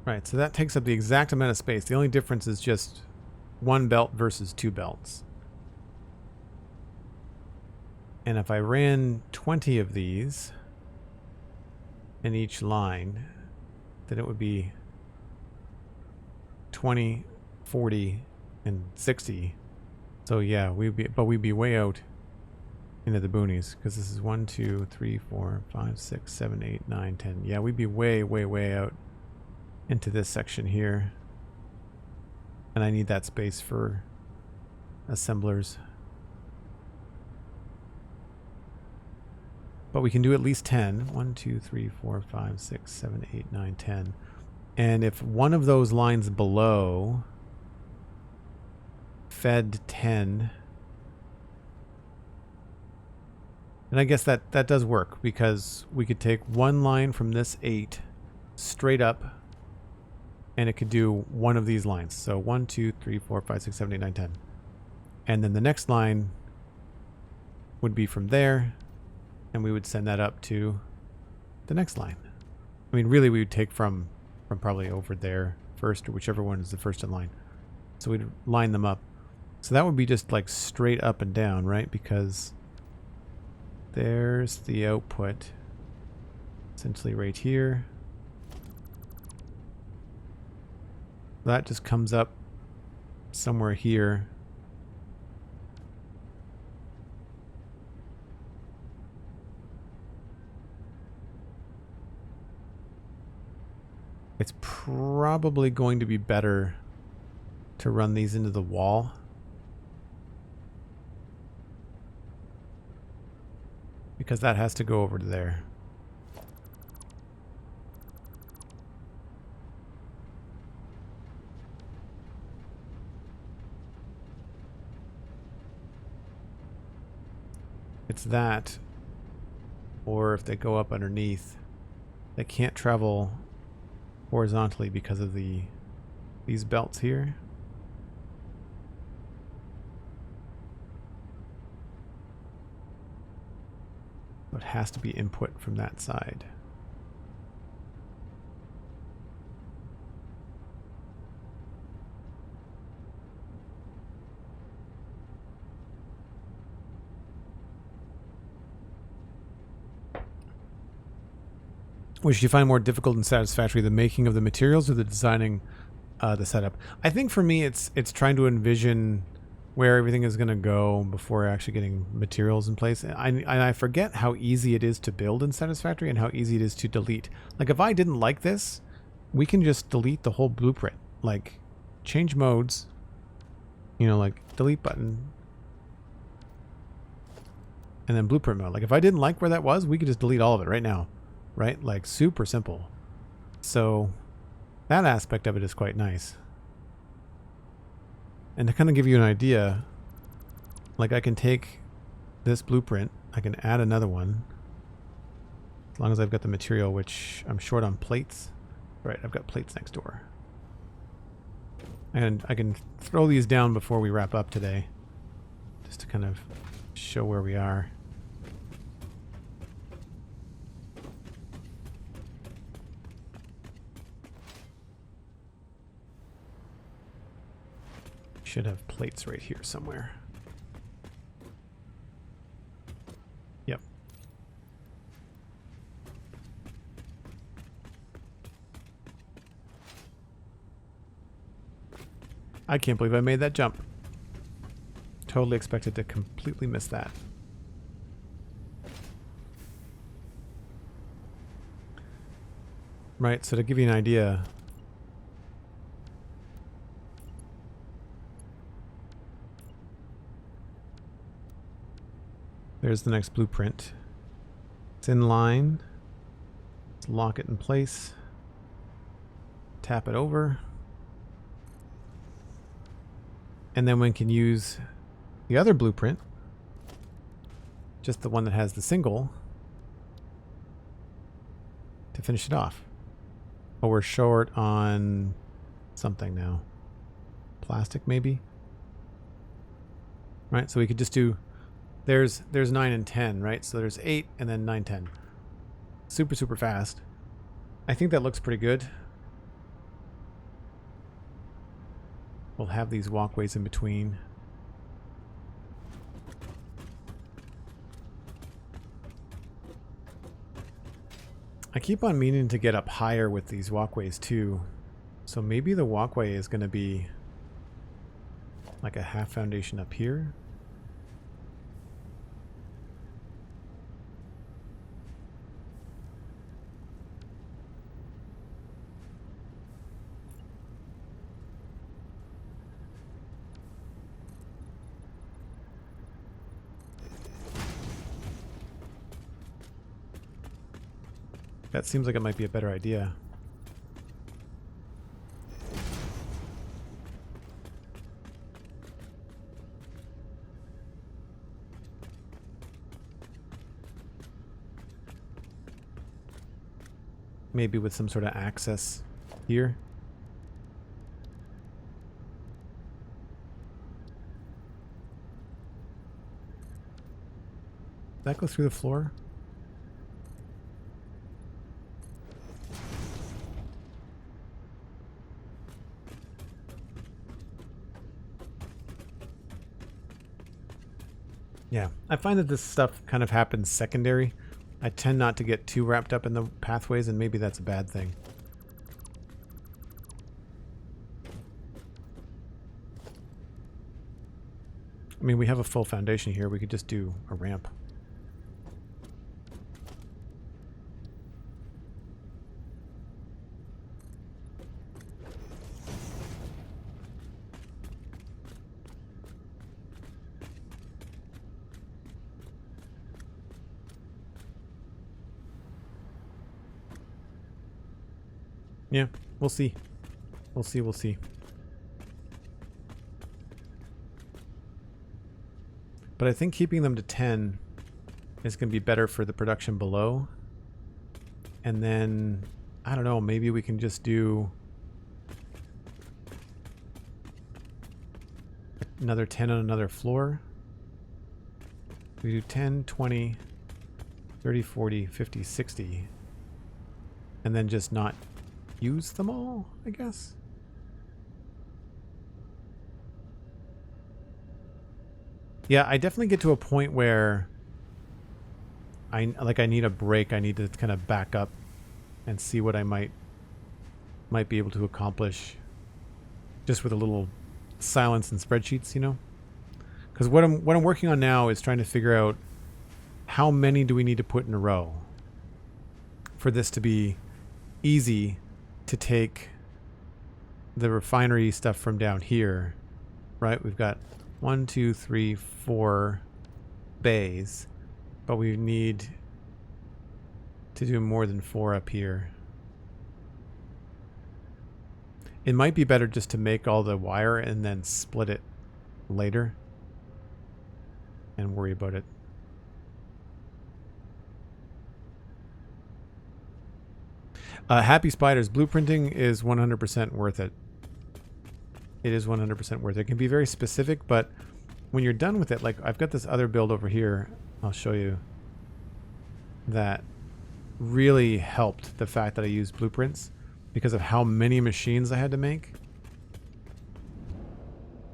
A: Right, so that takes up the exact amount of space. The only difference is just 1 belt versus 2 belts. And if I ran 20 of these in each line, then it would be 20, 40, and 60. So yeah, we'd be way out into the boonies, because this is 1, 2, 3, 4, 5, 6, 7, 8, 9, 10. Yeah, we'd be way, way, way out into this section here. And I need that space for assemblers. But we can do at least 10. 1, 2, 3, 4, 5, 6, 7, 8, 9, 10. And if one of those lines below fed 10, and I guess that does work, because we could take one line from this 8 straight up, and it could do one of these lines. So 1, 2, 3, 4, 5, 6, 7, 8, 9, 10. And then the next line would be from there, and we would send that up to the next line. I mean, really, we would take from probably over there first, or whichever one is the first in line. So we'd line them up. So that would be just like straight up and down, right? Because there's the output, essentially right here. That just comes up somewhere here. It's probably going to be better to run these into the wall. Because that has to go over to there. it's that, or if they go up underneath, they can't travel horizontally because of these belts here. So it has to be input from that side. Which do you find more difficult and satisfactory, the making of the materials or the designing the setup? I think for me it's trying to envision where everything is going to go before actually getting materials in place. And I forget how easy it is to build in Satisfactory and how easy it is to delete. Like if I didn't like this, we can just delete the whole blueprint. Like change modes, you know, like delete button, and then blueprint mode. Like if I didn't like where that was, we could just delete all of it right now. Right? Like super simple. So that aspect of it is quite nice. And to kind of give you an idea, like I can take this blueprint, I can add another one. As long as I've got the material, which I'm short on plates. Right, I've got plates next door. And I can throw these down before we wrap up today. Just to kind of show where we are. Should have plates right here somewhere. Yep. I can't believe I made that jump. Totally expected to completely miss that. Right, so to give you an idea, there's the next blueprint. It's in line. Let's lock it in place. Tap it over. And then we can use the other blueprint, just the one that has the single, to finish it off. Oh, we're short on something now. Plastic, maybe? Right, so we could just do... There's 9 and 10, right? So there's 8 and then 9, 10. Super, super fast. I think that looks pretty good. We'll have these walkways in between. I keep on meaning to get up higher with these walkways too. So maybe the walkway is going to be like a half foundation up here. That seems like it might be a better idea. Maybe with some sort of access here. Does that go through the floor? Yeah, I find that this stuff kind of happens secondary. I tend not to get too wrapped up in the pathways, and maybe that's a bad thing. I mean, we have a full foundation here. We could just do a ramp. Yeah, we'll see. We'll see, we'll see. But I think keeping them to 10 is going to be better for the production below. And then, I don't know, maybe we can just do another 10 on another floor. We do 10, 20, 30, 40, 50, 60. And then just not use them all, I guess. Yeah, I definitely get to a point where I need a break. I need to kind of back up and see what I might be able to accomplish just with a little silence and spreadsheets, you know? Because what I'm working on now is trying to figure out how many do we need to put in a row for this to be easy to take the refinery stuff from down here, right? We've got 1, 2, 3, 4 bays, but we need to do more than 4 up here. It might be better just to make all the wire and then split it later and worry about it. Happy Spiders, blueprinting is 100% worth it. It is 100% worth it. It can be very specific, but when you're done with it, like I've got this other build over here, I'll show you, that really helped the fact that I used blueprints because of how many machines I had to make.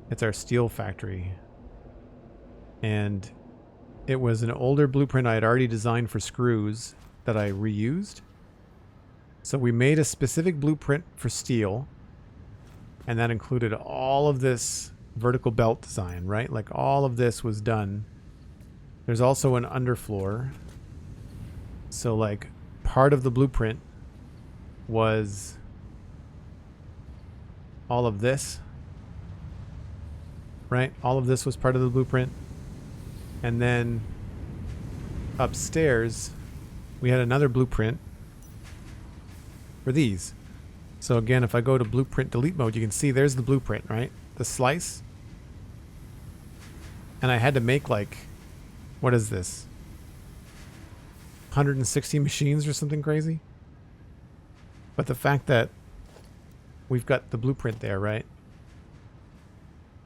A: It's our steel factory. And it was an older blueprint I had already designed for screws that I reused. So we made a specific blueprint for steel, and that included all of this vertical belt design, right? Like all of this was done. There's also an underfloor. So like part of the blueprint was all of this, right? All of this was part of the blueprint. And then upstairs, we had another blueprint for these. So again, if I go to blueprint delete mode, you can see there's the blueprint, right? The slice. And I had to make like, what is this? 160 machines or something crazy. But the fact that we've got the blueprint there, right?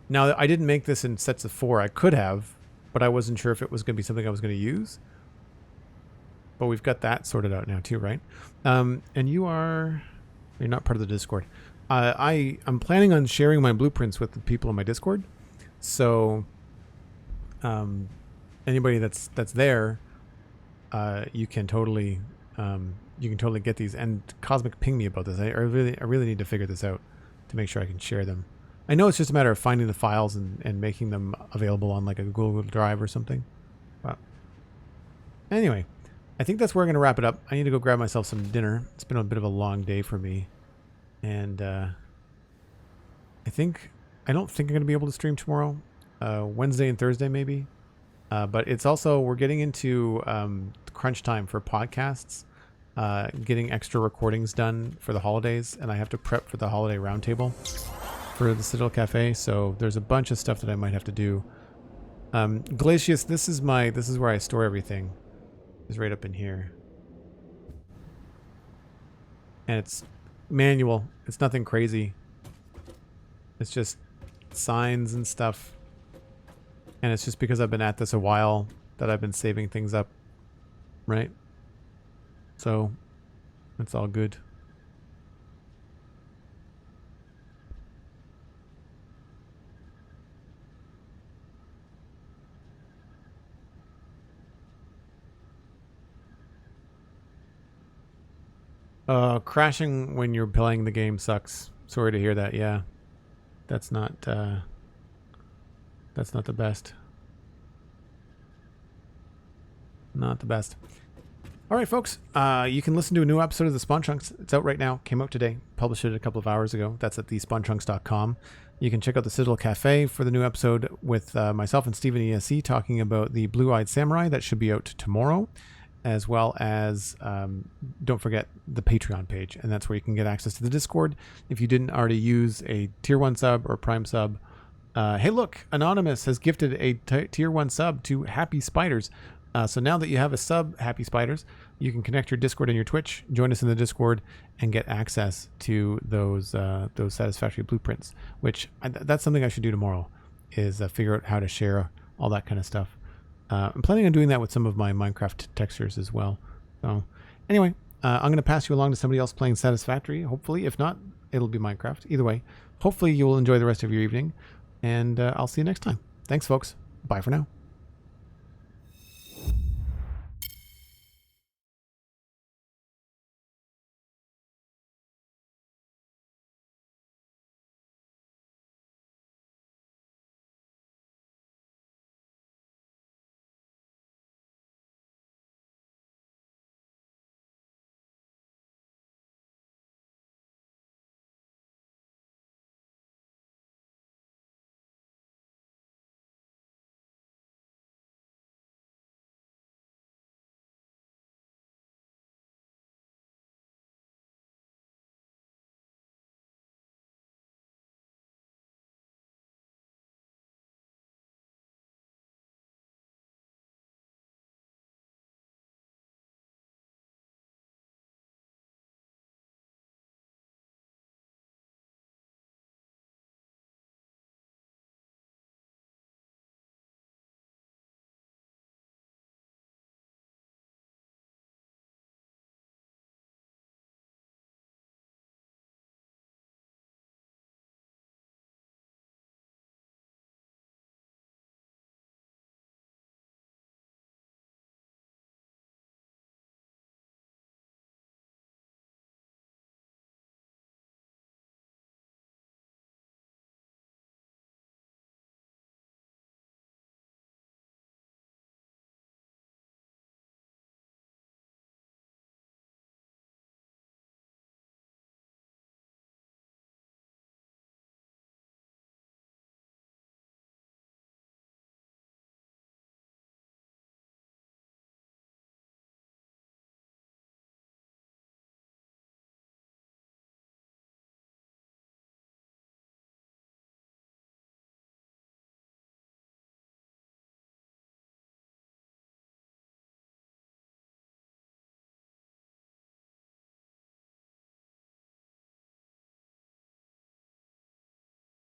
A: Now, I didn't make this in sets of 4. I could have, but I wasn't sure if it was going to be something I was going to use. But we've got that sorted out now too, right? And you're not part of the Discord. I'm planning on sharing my blueprints with the people in my Discord. So anybody that's there, you can totally get these. And Cosmic ping me about this. I really need to figure this out to make sure I can share them. I know it's just a matter of finding the files and making them available on like a Google Drive or something. But anyway, I think that's where I'm going to wrap it up. I need to go grab myself some dinner. It's been a bit of a long day for me. And I don't think I'm going to be able to stream tomorrow. Wednesday and Thursday maybe. But it's also, we're getting into crunch time for podcasts. Getting extra recordings done for the holidays. And I have to prep for the holiday roundtable for the Citadel Cafe. So there's a bunch of stuff that I might have to do. Glacius, this is where I store everything. It's right up in here. And it's manual. It's nothing crazy. It's just signs and stuff. And it's just because I've been at this a while that I've been saving things up. Right? So, it's all good. Crashing when you're playing the game sucks. Sorry to hear that. Yeah, that's not the best. Not the best. All right, folks. You can listen to a new episode of the Spawn Chunks. It's out right now. Came out today. Published it a couple of hours ago. That's at thespawnchunks.com. You can check out the Citadel Cafe for the new episode with myself and Stephen ESC talking about the Blue-Eyed Samurai. That should be out tomorrow. As well as, don't forget the Patreon page. And that's where you can get access to the Discord. If you didn't already use a Tier 1 sub or Prime sub. Hey, look, Anonymous has gifted a Tier 1 sub to Happy Spiders. So now that you have a sub, Happy Spiders, you can connect your Discord and your Twitch, join us in the Discord, and get access to those Satisfactory blueprints, which that's something I should do tomorrow, is figure out how to share all that kind of stuff. I'm planning on doing that with some of my Minecraft textures as well. So anyway, I'm going to pass you along to somebody else playing Satisfactory, hopefully. If not, it'll be Minecraft. Either way, hopefully you will enjoy the rest of your evening, and I'll see you next time. Thanks, folks. Bye for now.